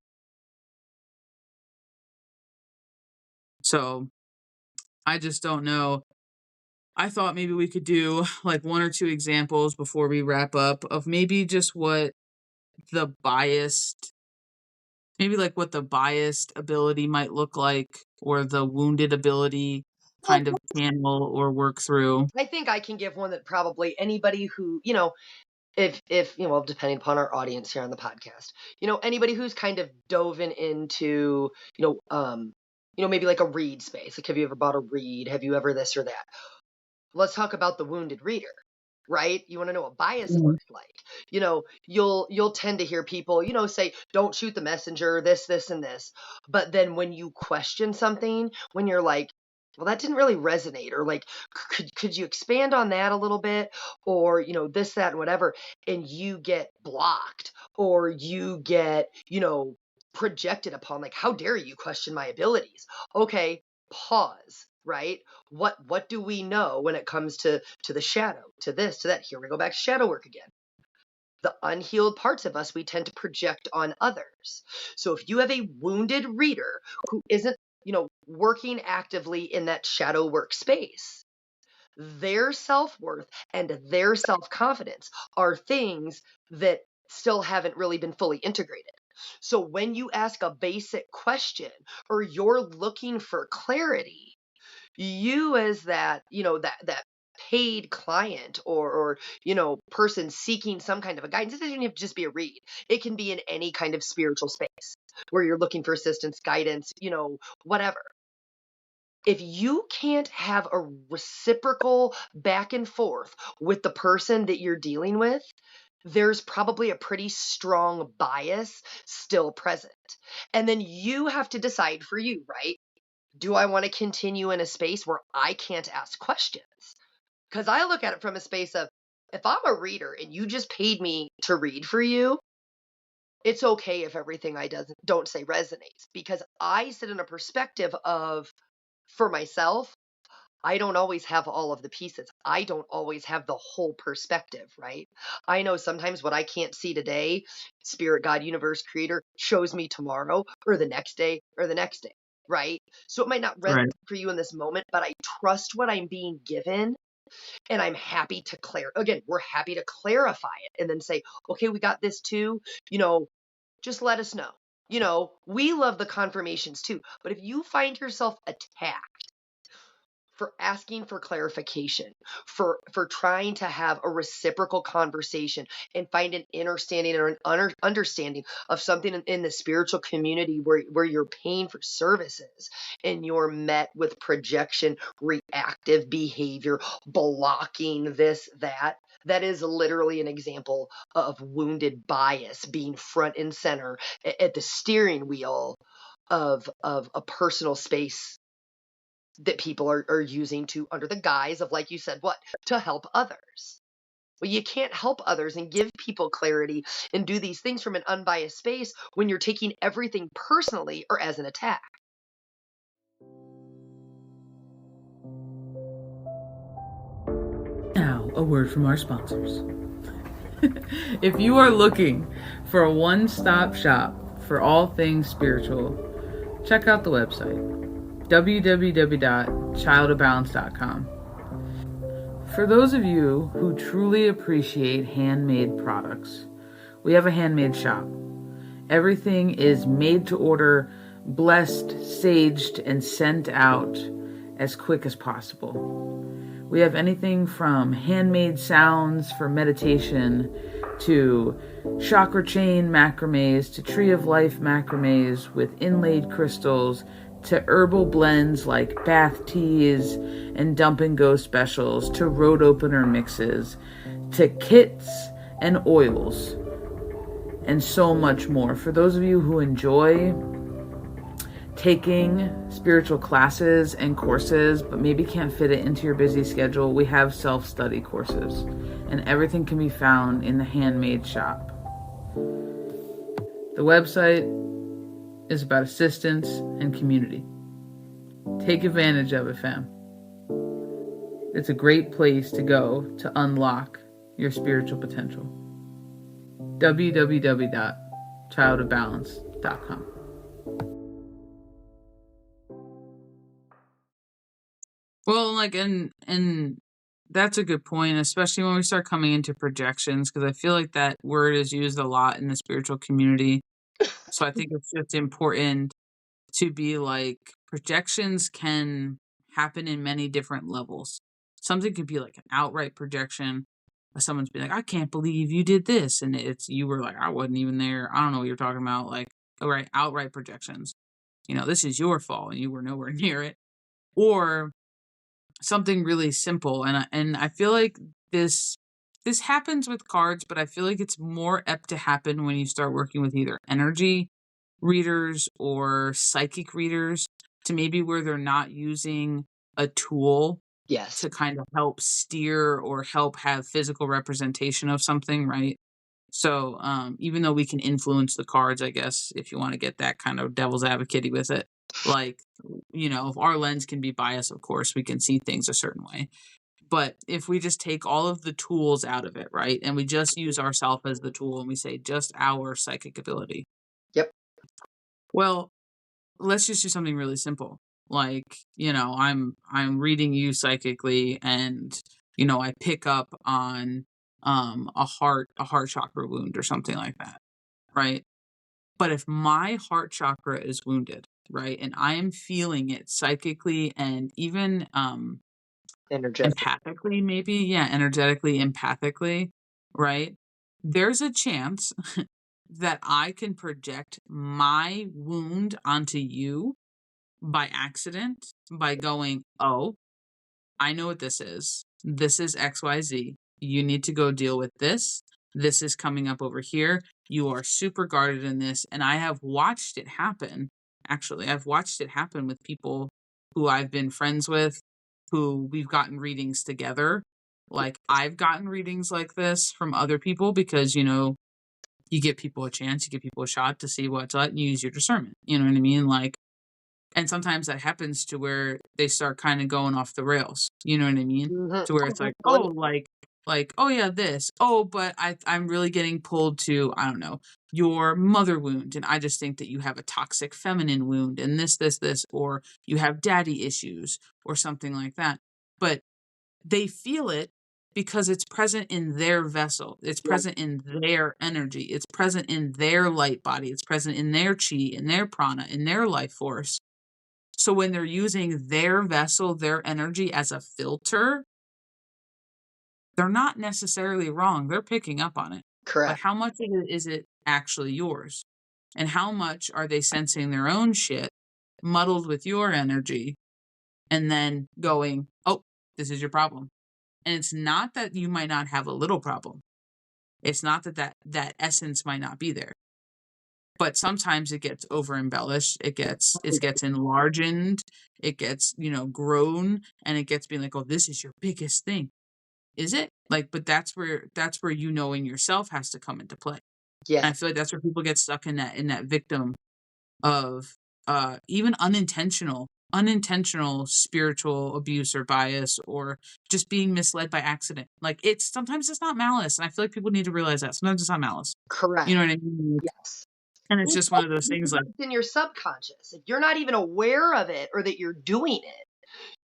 [SPEAKER 2] So I just don't know. I thought maybe we could do like one or two examples before we wrap up of maybe just what the biased ability might look like, or the wounded ability kind of channel or work through.
[SPEAKER 3] I think I can give one that probably anybody who, if depending upon our audience here on the podcast, anybody who's kind of dove into, maybe like a read space. Like, have you ever bought a read? Have you ever this or that? Let's talk about the wounded reader. right? You want to know what bias looks like. You'll tend to hear people, say, don't shoot the messenger, this, and this. But then when you question something, when you're like, well, that didn't really resonate, or like, could you expand on that a little bit? Or, this, that, and whatever, and you get blocked, or you get, projected upon, like, how dare you question my abilities? Okay, pause, right? What do we know when it comes to the shadow, to this, to that? Here we go back to shadow work again. The unhealed parts of us we tend to project on others. So if you have a wounded reader who isn't, working actively in that shadow work space, their self-worth and their self-confidence are things that still haven't really been fully integrated. So when you ask a basic question or you're looking for clarity, you as that, that paid client, or person seeking some kind of a guidance, it doesn't even have to just be a read. It can be in any kind of spiritual space where you're looking for assistance, guidance, whatever. If you can't have a reciprocal back and forth with the person that you're dealing with, there's probably a pretty strong bias still present. And then you have to decide for you, right? Do I want to continue in a space where I can't ask questions? Because I look at it from a space of, if I'm a reader and you just paid me to read for you, it's okay if everything I don't say resonates, because I sit in a perspective of, for myself, I don't always have all of the pieces. I don't always have the whole perspective, right? I know sometimes what I can't see today, spirit, God, universe, creator shows me tomorrow or the next day or the next day, right? So it might not resonate
[SPEAKER 2] Right.
[SPEAKER 3] for you in this moment, but I trust what I'm being given, and I'm happy to again, we're happy to clarify it and then say, okay, we got this too, just let us know. We love the confirmations too, but if you find yourself attacked for asking for clarification, for trying to have a reciprocal conversation and find an understanding or an understanding of something in the spiritual community where you're paying for services and you're met with projection, reactive behavior, blocking this, that is literally an example of wounded bias being front and center at the steering wheel of a personal space that people are using to, under the guise of, like you said, what, to help others. Well, you can't help others and give people clarity and do these things from an unbiased space when you're taking everything personally or as an attack.
[SPEAKER 1] Now, a word from our sponsors. If you are looking for a one-stop shop for all things spiritual, check out the website, www.childofbalance.com. For those of you who truly appreciate handmade products, we have a handmade shop. Everything is made to order, blessed, saged, and sent out as quick as possible. We have anything from handmade sounds for meditation to chakra chain macrames to tree of life macrames with inlaid crystals to herbal blends like bath teas and dump and go specials to road opener mixes to kits and oils and so much more. For those of you who enjoy taking spiritual classes and courses but maybe can't fit it into your busy schedule, we have self-study courses, and everything can be found in the handmade shop. The website is about assistance and community. Take advantage of it, fam. It's a great place to go to unlock your spiritual potential. www.childofbalance.com.
[SPEAKER 2] Well, like, and that's a good point, especially when we start coming into projections, because I feel like that word is used a lot in the spiritual community. So I think it's just important to be like, projections can happen in many different levels. Something could be like an outright projection. Someone's be like, I can't believe you did this. And you were like, I wasn't even there. I don't know what you're talking about. Like, outright projections. This is your fault and you were nowhere near it. Or something really simple. And I feel like this this happens with cards, but I feel like it's more apt to happen when you start working with either energy readers or psychic readers, to maybe where they're not using a tool
[SPEAKER 3] Yes.
[SPEAKER 2] to kind of help steer or help have physical representation of something, right? So, even though we can influence the cards, I guess, if you want to get that kind of devil's advocate with it, like, if our lens can be biased, of course, we can see things a certain way. But if we just take all of the tools out of it, right, and we just use ourselves as the tool and we say just our psychic ability,
[SPEAKER 3] Yep.
[SPEAKER 2] well, let's just do something really simple. Like, I'm reading you psychically, and I pick up on a heart chakra wound or something like that, right? But if my heart chakra is wounded, right, and I am feeling it psychically and even
[SPEAKER 3] Energetic.
[SPEAKER 2] empathically, maybe, yeah, energetically, empathically, right? There's a chance that I can project my wound onto you by accident by going, "Oh, I know what this is. This is XYZ. You need to go deal with this. This is coming up over here. You are super guarded in this." And I have watched it happen. Actually, I've watched it happen with people who I've been friends with, who we've gotten readings together. Like, I've gotten readings like this from other people because, you give people a chance, you give people a shot to see what's up, and you use your discernment. You know what I mean? Like, and sometimes that happens to where they start kind of going off the rails. You know what I mean?
[SPEAKER 3] Mhm.
[SPEAKER 2] To where it's like, oh, like, oh yeah, this. Oh, but I'm really getting pulled to, I don't know, your mother wound, and I just think that you have a toxic feminine wound, and this, or you have daddy issues, or something like that. But they feel it because it's present in their vessel. It's
[SPEAKER 3] Yeah.
[SPEAKER 2] present in their energy. It's present in their light body. It's present in their chi, in their prana, in their life force. So when they're using their vessel, their energy as a filter, they're not necessarily wrong. They're picking up on it. But
[SPEAKER 3] Correct.
[SPEAKER 2] how much of it is it actually yours? And how much are they sensing their own shit muddled with your energy and then going, oh, this is your problem? And it's not that you might not have a little problem. It's not that essence might not be there. But sometimes it gets over embellished. It gets enlarged. It gets, grown, and it gets being like, oh, this is your biggest thing. Is it? Like, but that's where knowing yourself has to come into play. And
[SPEAKER 3] Yes.
[SPEAKER 2] I feel like that's where people get stuck in that victim of even unintentional spiritual abuse or bias, or just being misled by accident. Like, sometimes it's not malice. And I feel like people need to realize that. Sometimes it's not malice.
[SPEAKER 3] Correct.
[SPEAKER 2] You know what I mean?
[SPEAKER 3] Yes.
[SPEAKER 2] And it's just one of those things like,
[SPEAKER 3] It's in your subconscious. If you're not even aware of it or that you're doing it,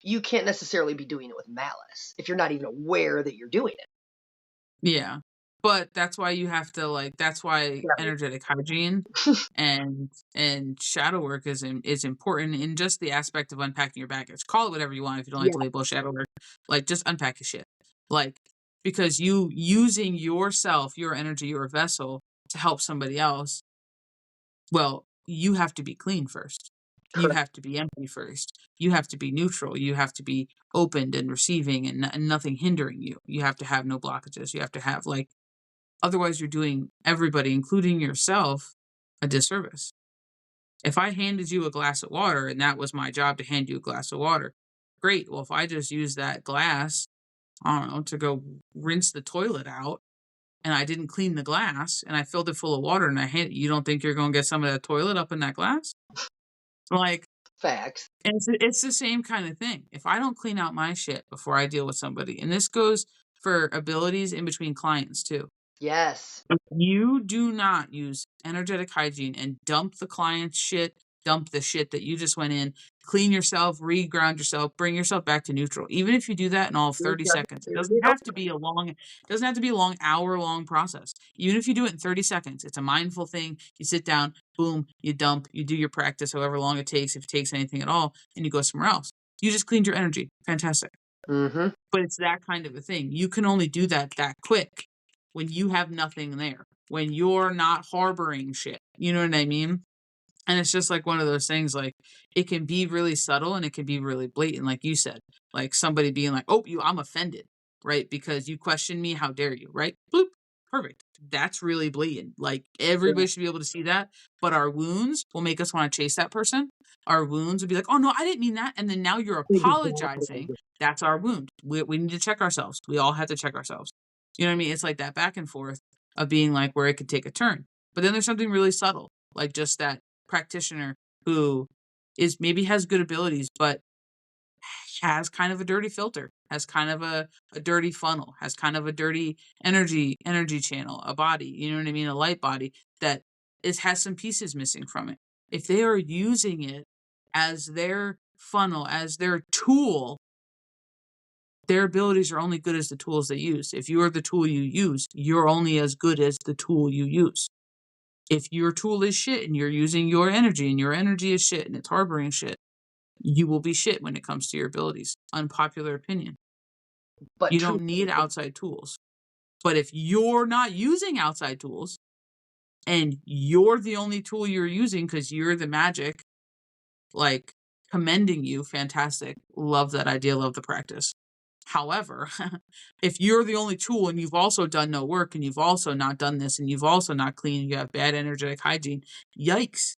[SPEAKER 3] you can't necessarily be doing it with malice if you're not even aware that you're doing it.
[SPEAKER 2] yeah. But that's why you have to, that's why
[SPEAKER 3] Yeah.
[SPEAKER 2] energetic hygiene and shadow work is important in just the aspect of unpacking your baggage. Call it whatever you want if you don't like to label shadow work. Like, just unpack your shit. Like, because you using yourself, your energy, your vessel to help somebody else, well, you have to be clean first. You
[SPEAKER 3] Correct.
[SPEAKER 2] have to be empty first. You have to be neutral. You have to be opened and receiving, and nothing hindering you. You have to have no blockages. You have to have, otherwise you're doing everybody, including yourself, a disservice. If I handed you a glass of water and that was my job to hand you a glass of water, great. Well, if I just use that glass, I don't know, to go rinse the toilet out, and I didn't clean the glass, and I filled it full of water and I hand it, you don't think you're going to get some of that toilet up in that glass? Like,
[SPEAKER 3] Facts.
[SPEAKER 2] and it's the same kind of thing. If I don't clean out my shit before I deal with somebody, and this goes for abilities in between clients too.
[SPEAKER 3] Yes.
[SPEAKER 2] If you do not use energetic hygiene and dump the client's shit, dump the shit that you just went in, clean yourself, reground yourself, bring yourself back to neutral. Even if you do that in all of 30 seconds, it doesn't have to be a long hour-long process. Even if you do it in 30 seconds, it's a mindful thing. You sit down, boom, you dump, you do your practice however long it takes, if it takes anything at all, and you go somewhere else. You just cleaned your energy. Fantastic.
[SPEAKER 3] Mm-hmm.
[SPEAKER 2] But it's that kind of a thing. You can only do that quick when you have nothing there, when you're not harboring shit. You know what I mean? And it's just like one of those things, like, it can be really subtle and it can be really blatant, like you said. Like somebody being like, oh, I'm offended. right? Because you questioned me, how dare you, right? Bloop. Perfect. That's really blatant. Like everybody should be able to see that. But our wounds will make us want to chase that person. Our wounds would be like, oh no, I didn't mean that. And then now you're apologizing. That's our wound. We need to check ourselves. We all have to check ourselves. You know what I mean? It's like that back and forth of being like where it could take a turn. But then there's something really subtle, like just that practitioner who is maybe has good abilities, but has kind of a dirty filter, has kind of a dirty funnel, has kind of a dirty energy channel, a body, you know what I mean? A light body that has some pieces missing from it. If they are using it as their funnel, as their tool, their abilities are only good as the tools they use. If you are the tool you use, you're only as good as the tool you use. If your tool is shit and you're using your energy and your energy is shit and it's harboring shit, you will be shit when it comes to your abilities. Unpopular opinion.
[SPEAKER 3] But
[SPEAKER 2] You
[SPEAKER 3] true.
[SPEAKER 2] don't need outside tools. But if you're not using outside tools and you're the only tool you're using because you're the magic, like commending you, fantastic. Love that idea, love the practice. However, if you're the only tool and you've also done no work and you've also not done this and you've also not cleaned, you have bad energetic hygiene, yikes.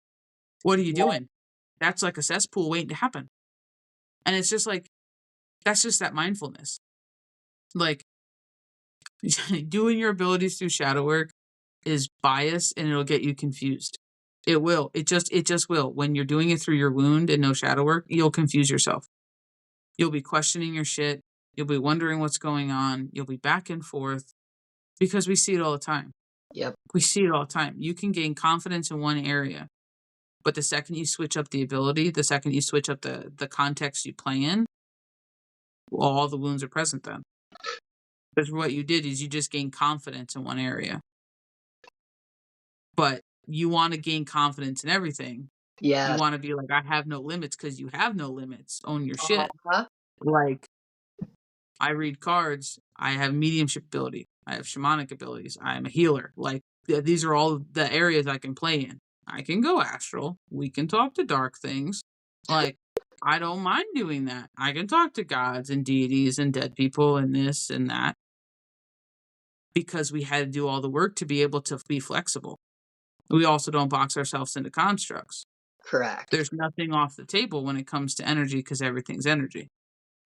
[SPEAKER 2] What are you doing? That's like a cesspool waiting to happen. And it's just like, that's just that mindfulness. Like doing your abilities through shadow work is bias and it'll get you confused. It will. It just will. When you're doing it through your wound and no shadow work, you'll confuse yourself. You'll be questioning your shit. You'll be wondering what's going on. You'll be back and forth because we see it all the time.
[SPEAKER 3] Yep.
[SPEAKER 2] We see it all the time. You can gain confidence in one area, but the second you switch up the ability, the second you switch up the context you play in, well, all the wounds are present then. Because what you did is you just gained confidence in one area. But you want to gain confidence in everything.
[SPEAKER 3] Yeah.
[SPEAKER 2] You want to be like, I have no limits because you have no limits. Own your shit.
[SPEAKER 3] Uh-huh.
[SPEAKER 2] Like, I read cards. I have mediumship ability. I have shamanic abilities. I am a healer. Like, these are all the areas I can play in. I can go astral. We can talk to dark things. Like, I don't mind doing that. I can talk to gods and deities and dead people and this and that. Because we had to do all the work to be able to be flexible. We also don't box ourselves into constructs.
[SPEAKER 3] Correct.
[SPEAKER 2] There's nothing off the table when it comes to energy because everything's energy.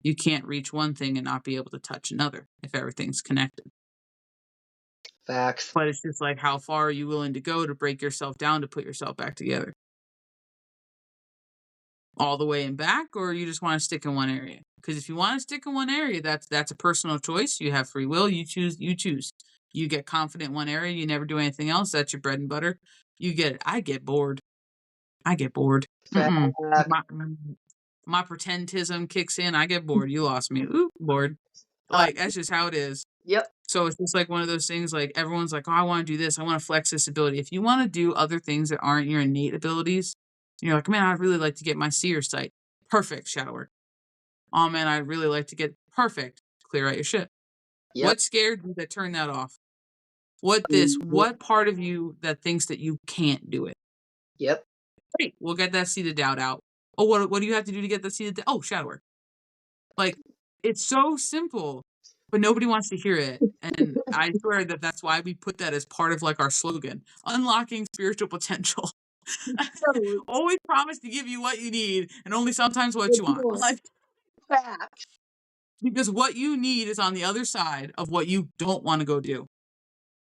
[SPEAKER 2] You can't reach one thing and not be able to touch another if everything's connected.
[SPEAKER 3] Facts.
[SPEAKER 2] But it's just like, how far are you willing to go to break yourself down to put yourself back together? All the way and back, or you just want to stick in one area? Because if you want to stick in one area, that's a personal choice. You have free will. You choose. You get confident in one area. You never do anything else. That's your bread and butter. You get it. I get bored.
[SPEAKER 3] Fact.
[SPEAKER 2] My pretentism kicks in. I get bored. You lost me. Ooh, bored. Like, that's just how it is.
[SPEAKER 3] Yep.
[SPEAKER 2] So it's just like one of those things, like everyone's like, oh, I want to do this. I want to flex this ability. If you want to do other things that aren't your innate abilities, you're like, man, I'd really like to get my seer sight. Perfect, shadow work. Oh man, I'd really like to get perfect. Clear out your shit.
[SPEAKER 3] Yep.
[SPEAKER 2] What scared you that turned that off? What part of you that thinks that you can't do it?
[SPEAKER 3] Yep.
[SPEAKER 2] Great. We'll get that seed of doubt out. Oh, what do you have to do to get the seed of doubt? Oh, shadow work. Like, it's so simple, but nobody wants to hear it. And I swear that's why we put that as part of like our slogan, unlocking spiritual potential. Always promise to give you what you need and only sometimes what you want. Like,
[SPEAKER 3] Facts.
[SPEAKER 2] because what you need is on the other side of what you don't want to go do.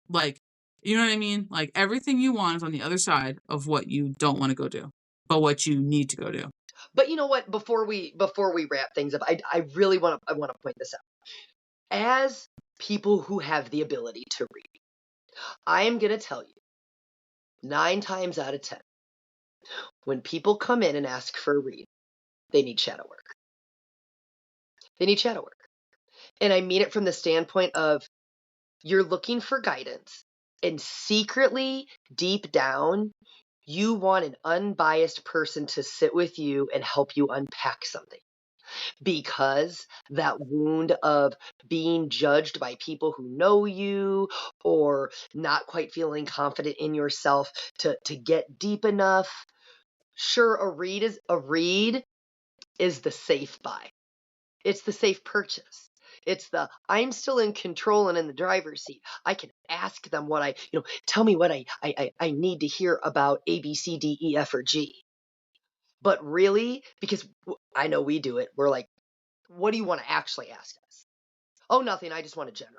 [SPEAKER 2] Like, you know what I mean? Like, everything you want is on the other side of what you don't want to go do, but what you need to go do.
[SPEAKER 3] But you know what? Before we wrap things up, I really want to point this out. As people who have the ability to read, I am going to tell you, 9 times out of 10, when people come in and ask for a read, they need shadow work. They need shadow work. And I mean it from the standpoint of you're looking for guidance, and secretly, deep down, you want an unbiased person to sit with you and help you unpack something. Because that wound of being judged by people who know you or not quite feeling confident in yourself to get deep enough. Sure, a read is the safe buy. It's the safe purchase. It's the I'm still in control and in the driver's seat. I can ask them what tell me what I need to hear about A, B, C, D, E, F, or G. But really, because I know we do it, we're like, what do you want to actually ask us? Oh, nothing. I just want a general.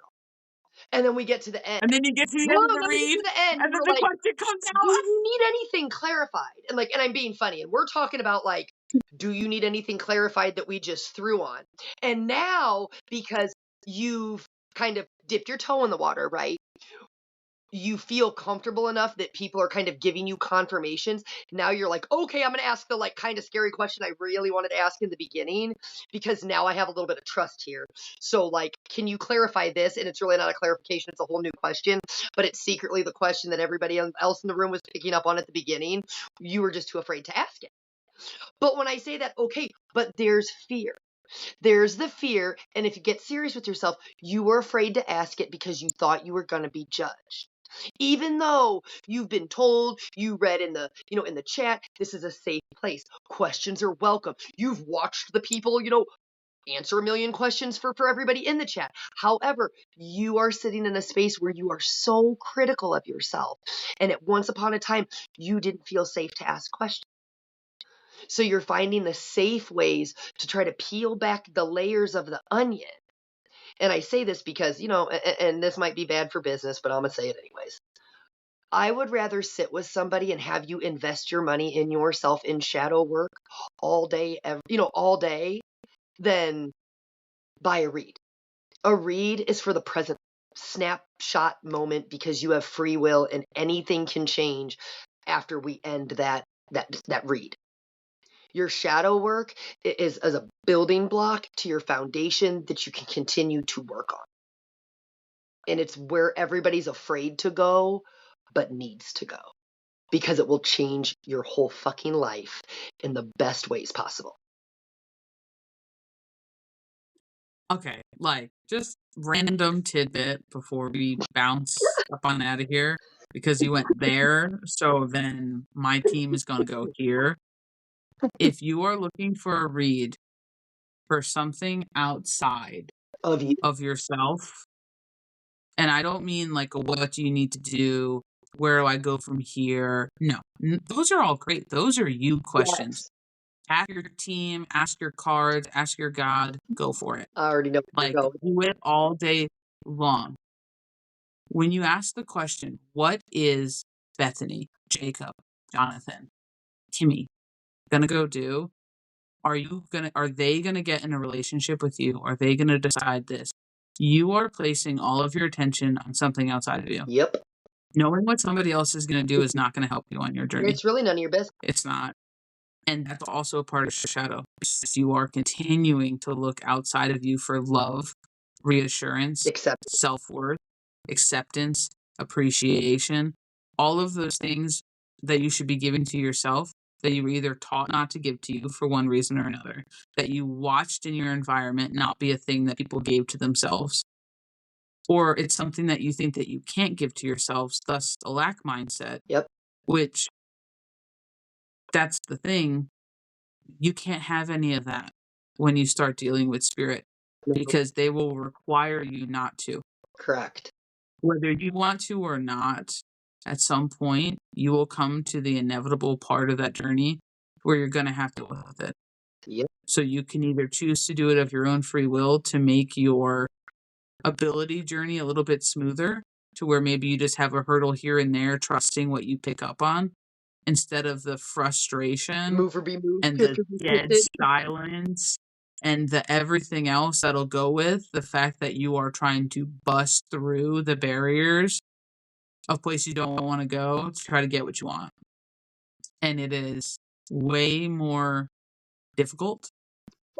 [SPEAKER 3] And then we get to the end.
[SPEAKER 2] And then you get to the
[SPEAKER 3] Well,
[SPEAKER 2] end of
[SPEAKER 3] then
[SPEAKER 2] the
[SPEAKER 3] we get
[SPEAKER 2] read,
[SPEAKER 3] to the end,
[SPEAKER 2] and
[SPEAKER 3] and
[SPEAKER 2] then
[SPEAKER 3] we're
[SPEAKER 2] the
[SPEAKER 3] like,
[SPEAKER 2] question comes
[SPEAKER 3] do
[SPEAKER 2] out.
[SPEAKER 3] you need anything clarified? And I'm being funny, and we're talking about like, do you need anything clarified that we just threw on? And now, because you've kind of dipped your toe in the water, right? You feel comfortable enough that people are kind of giving you confirmations. Now you're like, okay, I'm going to ask the like kind of scary question I really wanted to ask in the beginning, because now I have a little bit of trust here. So like, can you clarify this? And it's really not a clarification. It's a whole new question, but it's secretly the question that everybody else in the room was picking up on at the beginning. You were just too afraid to ask it. But when I say that, okay, but there's fear. There's the fear. And if you get serious with yourself, you were afraid to ask it because you thought you were going to be judged. Even though you've been told, you read in the, in the chat, this is a safe place. Questions are welcome. You've watched the people, answer a million questions for everybody in the chat. However, you are sitting in a space where you are so critical of yourself. And at once upon a time, you didn't feel safe to ask questions. So you're finding the safe ways to try to peel back the layers of the onion. And I say this because, and this might be bad for business, but I'm going to say it anyways. I would rather sit with somebody and have you invest your money in yourself in shadow work all day, all day, than buy a read. A read is for the present snapshot moment because you have free will and anything can change after we end that read. Your shadow work is as a building block to your foundation that you can continue to work on. And it's where everybody's afraid to go, but needs to go. Because it will change your whole fucking life in the best ways possible.
[SPEAKER 2] Okay, like, just random tidbit before we bounce up on out of here, because you went there, so then my team is going to go here. If you are looking for a read for something outside
[SPEAKER 3] Of you.
[SPEAKER 2] of yourself, and I don't mean like a what do you need to do, where do I go from here? No, those are all great. Those are you questions.
[SPEAKER 3] Yes.
[SPEAKER 2] Ask your team, ask your cards, ask your God, go for it.
[SPEAKER 3] I already know where
[SPEAKER 2] Like,
[SPEAKER 3] you're going.
[SPEAKER 2] do it all day long. When you ask the question, what is Bethany, Jacob, Jonathan, Timmy gonna go do? Are they gonna get in a relationship with you? Are they gonna decide this? You are placing all of your attention on something outside of you.
[SPEAKER 3] Yep.
[SPEAKER 2] Knowing what somebody else is gonna do is not gonna help you on your journey.
[SPEAKER 3] It's really none of your business.
[SPEAKER 2] It's not. And that's also a part of shadow. You are continuing to look outside of you for love, reassurance, self-worth, acceptance, appreciation, all of those things that you should be giving to yourself that you were either taught not to give to you for one reason or another, that you watched in your environment not be a thing that people gave to themselves, or it's something that you think that you can't give to yourselves, thus a lack mindset.
[SPEAKER 3] Yep.
[SPEAKER 2] Which, that's the thing, you can't have any of that when you start dealing with spirit, because they will require you not to.
[SPEAKER 3] Correct.
[SPEAKER 2] Whether you want to or not, at some point, you will come to the inevitable part of that journey where you're going to have to deal with it.
[SPEAKER 3] Yep.
[SPEAKER 2] So you can either choose to do it of your own free will to make your ability journey a little bit smoother, to where maybe you just have a hurdle here and there, trusting what you pick up on, instead of the frustration
[SPEAKER 3] Move or be moved.
[SPEAKER 2] and the dead silence and the everything else that'll go with the fact that you are trying to bust through the barriers of places you don't want to go to try to get what you want. And it is way more difficult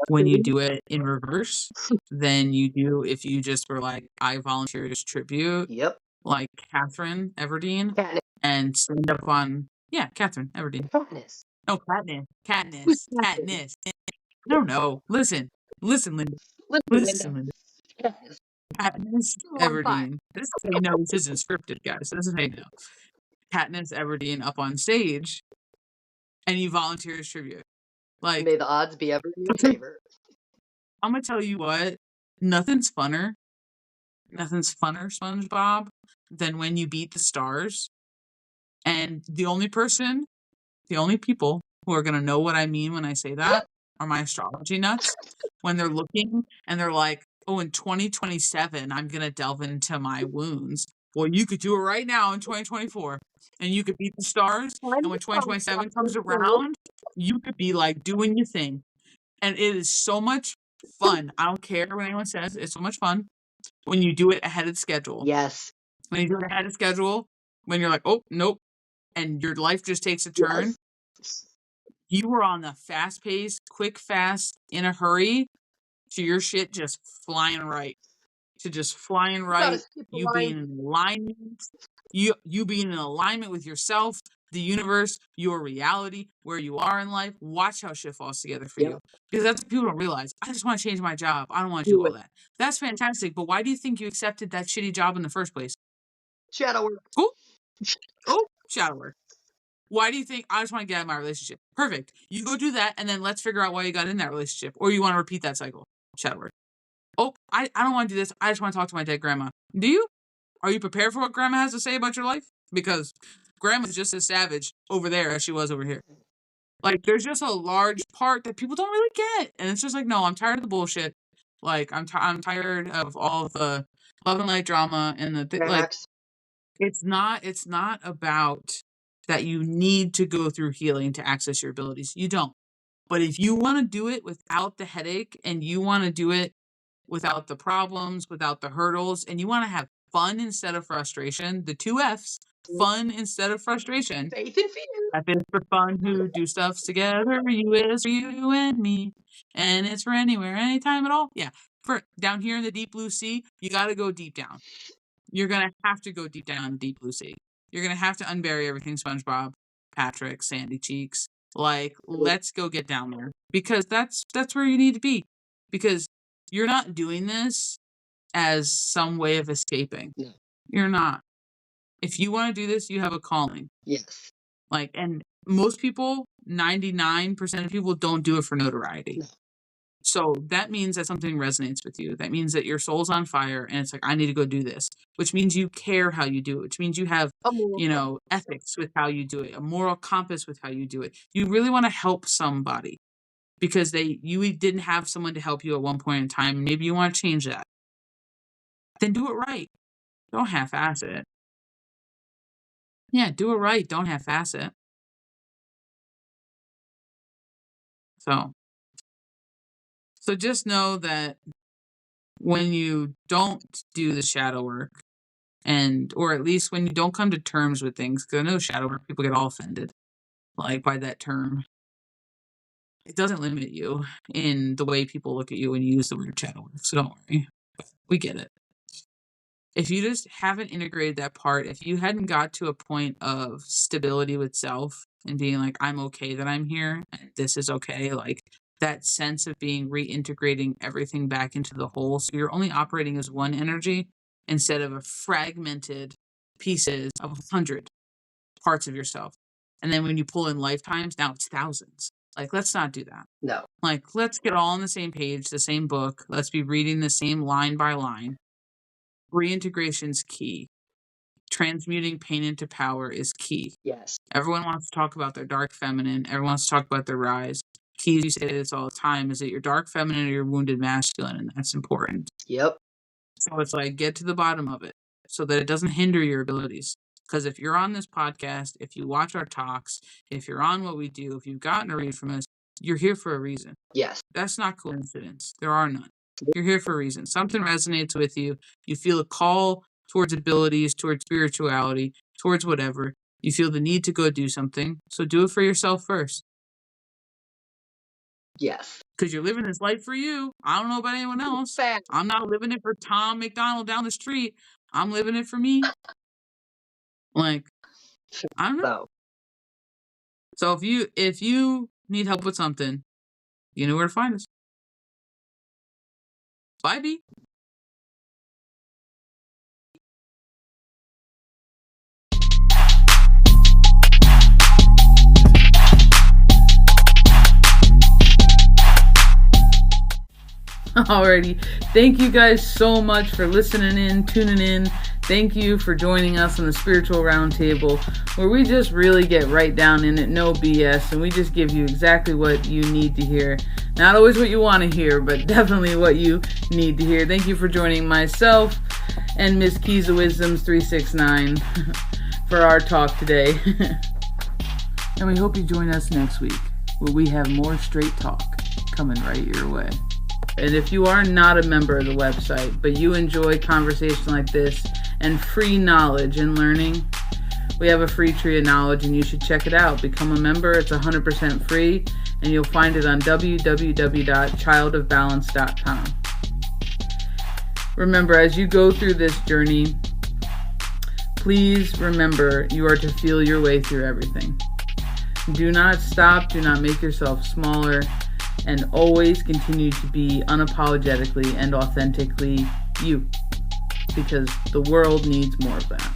[SPEAKER 2] when you do it in reverse than you do if you just were like, I volunteer as tribute.
[SPEAKER 3] Yep.
[SPEAKER 2] Like Catherine Everdeen.
[SPEAKER 3] Katniss.
[SPEAKER 2] And stand up on, Catherine Everdeen.
[SPEAKER 3] Katniss.
[SPEAKER 2] Oh, Katniss. I don't know. Listen, Linda. Listen,
[SPEAKER 3] Katniss.
[SPEAKER 2] Katniss Everdeen. This is how you know this isn't scripted, guys. This is how you know. Katniss Everdeen up on stage, and you volunteer as tribute. Like,
[SPEAKER 3] may the odds be ever in your favor.
[SPEAKER 2] I'm gonna tell you what. Nothing's funner, SpongeBob, than when you beat the stars. And the only people who are going to know what I mean when I say that are my astrology nuts. When they're looking and they're like, oh, in 2027, I'm going to delve into my wounds. Well, you could do it right now in 2024 and you could beat the stars. And when 2027 comes around, you could be like doing your thing. And it is so much fun. I don't care what anyone says. It's so much fun when you do it ahead of schedule.
[SPEAKER 3] Yes.
[SPEAKER 2] When you do it ahead of schedule, when you're like, oh, nope, and your life just takes a turn.
[SPEAKER 3] Yes.
[SPEAKER 2] You were on the fast pace, quick, fast, in a hurry, to your shit just flying right. To just flying right. You being in alignment. You being in alignment with yourself, the universe, your reality, where you are in life. Watch how shit falls together for you. Because that's what people don't realize. I just want to change my job. I don't want to do all that. That's fantastic. But why do you think you accepted that shitty job in the first place?
[SPEAKER 3] Shadow work.
[SPEAKER 2] Oh, shadow work. Why do you think I just want to get out of my relationship? Perfect. You go do that, and then let's figure out why you got in that relationship. Or you want to repeat that cycle. Shadow work. Oh, I don't want to do this. I just want to talk to my dead grandma. Do you? Are you prepared for what grandma has to say about your life? Because grandma's just as savage over there as she was over here. Like, there's just a large part that people don't really get. And it's just like, no, I'm tired of the bullshit. Like, I'm tired of all the love and light drama and the like. It's not about that you need to go through healing to access your abilities. You don't. But if you want to do it without the headache and you want to do it without the problems, without the hurdles, and you want to have fun instead of frustration, the 2 F's, fun instead of frustration.
[SPEAKER 3] Faith and fear.
[SPEAKER 2] F is for fun, who do stuff together. U is for you and me. And it's for anywhere, anytime at all. Yeah. For down here in the deep blue sea, you got to go deep down. You're going to have to go deep down in the deep blue sea. You're going to have to unbury everything, SpongeBob, Patrick, Sandy Cheeks. Like, let's go get down there. Because that's where you need to be. Because you're not doing this as some way of escaping.
[SPEAKER 3] No.
[SPEAKER 2] You're not. If you want to do this, you have a calling.
[SPEAKER 3] Yes.
[SPEAKER 2] Like, and most people, 99% of people don't do it for notoriety.
[SPEAKER 3] No.
[SPEAKER 2] So that means that something resonates with you. That means that your soul's on fire and it's like, I need to go do this, which means you care how you do it, which means you have, ethics with how you do it, a moral compass with how you do it. You really want to help somebody because you didn't have someone to help you at one point in time. Maybe you want to change that. Then do it right. Don't half-ass it. Yeah, do it right. Don't half-ass it. So just know that when you don't do the shadow work, or at least when you don't come to terms with things, because I know shadow work, people get all offended, like, by that term. It doesn't limit you in the way people look at you when you use the word shadow work, so don't worry. We get it. If you just haven't integrated that part, if you hadn't got to a point of stability with self and being like, I'm okay that I'm here, and this is okay, like that sense of being reintegrating everything back into the whole, so you're only operating as one energy instead of a fragmented pieces of 100 parts of yourself. And then when you pull in lifetimes, now it's thousands. Like, let's not do that.
[SPEAKER 3] No.
[SPEAKER 2] Like, let's get all on the same page, the same book. Let's be reading the same line by line. Reintegration's key. Transmuting pain into power is key.
[SPEAKER 3] Yes.
[SPEAKER 2] Everyone wants to talk about their dark feminine. Everyone wants to talk about their rise. Key, you say this all the time, is that your dark feminine or your wounded masculine, and that's important.
[SPEAKER 3] Yep.
[SPEAKER 2] So it's like, get to the bottom of it so that it doesn't hinder your abilities. Because if you're on this podcast, if you watch our talks, if you're on what we do, if you've gotten a read from us, you're here for a reason.
[SPEAKER 3] Yes.
[SPEAKER 2] That's not coincidence. There are none. You're here for a reason. Something resonates with you. You feel a call towards abilities, towards spirituality, towards whatever. You feel the need to go do something. So do it for yourself first.
[SPEAKER 3] Yes.
[SPEAKER 2] Because you're living this life for you. I don't know about anyone else.
[SPEAKER 3] Fact.
[SPEAKER 2] I'm not living it for Tom McDonald down the street. I'm living it for me. Like, I don't know. So if you need help with something, you know where to find us. Bye, B.
[SPEAKER 1] Alrighty. Thank you guys so much for listening in, tuning in. Thank you for joining us on the Spiritual Roundtable, where we just really get right down in it, no BS, and we just give you exactly what you need to hear. Not always what you want to hear, but definitely what you need to hear. Thank you for joining myself and Miss Keys of Wisdoms 369 for our talk today. And we hope you join us next week, where we have more straight talk coming right your way. And if you are not a member of the website, but you enjoy conversation like this and free knowledge and learning, we have a free tree of knowledge and you should check it out. Become a member. It's 100% free and you'll find it on www.childofbalance.com. Remember, as you go through this journey, please remember you are to feel your way through everything. Do not stop. Do not make yourself smaller. And always continue to be unapologetically and authentically you. Because the world needs more of that.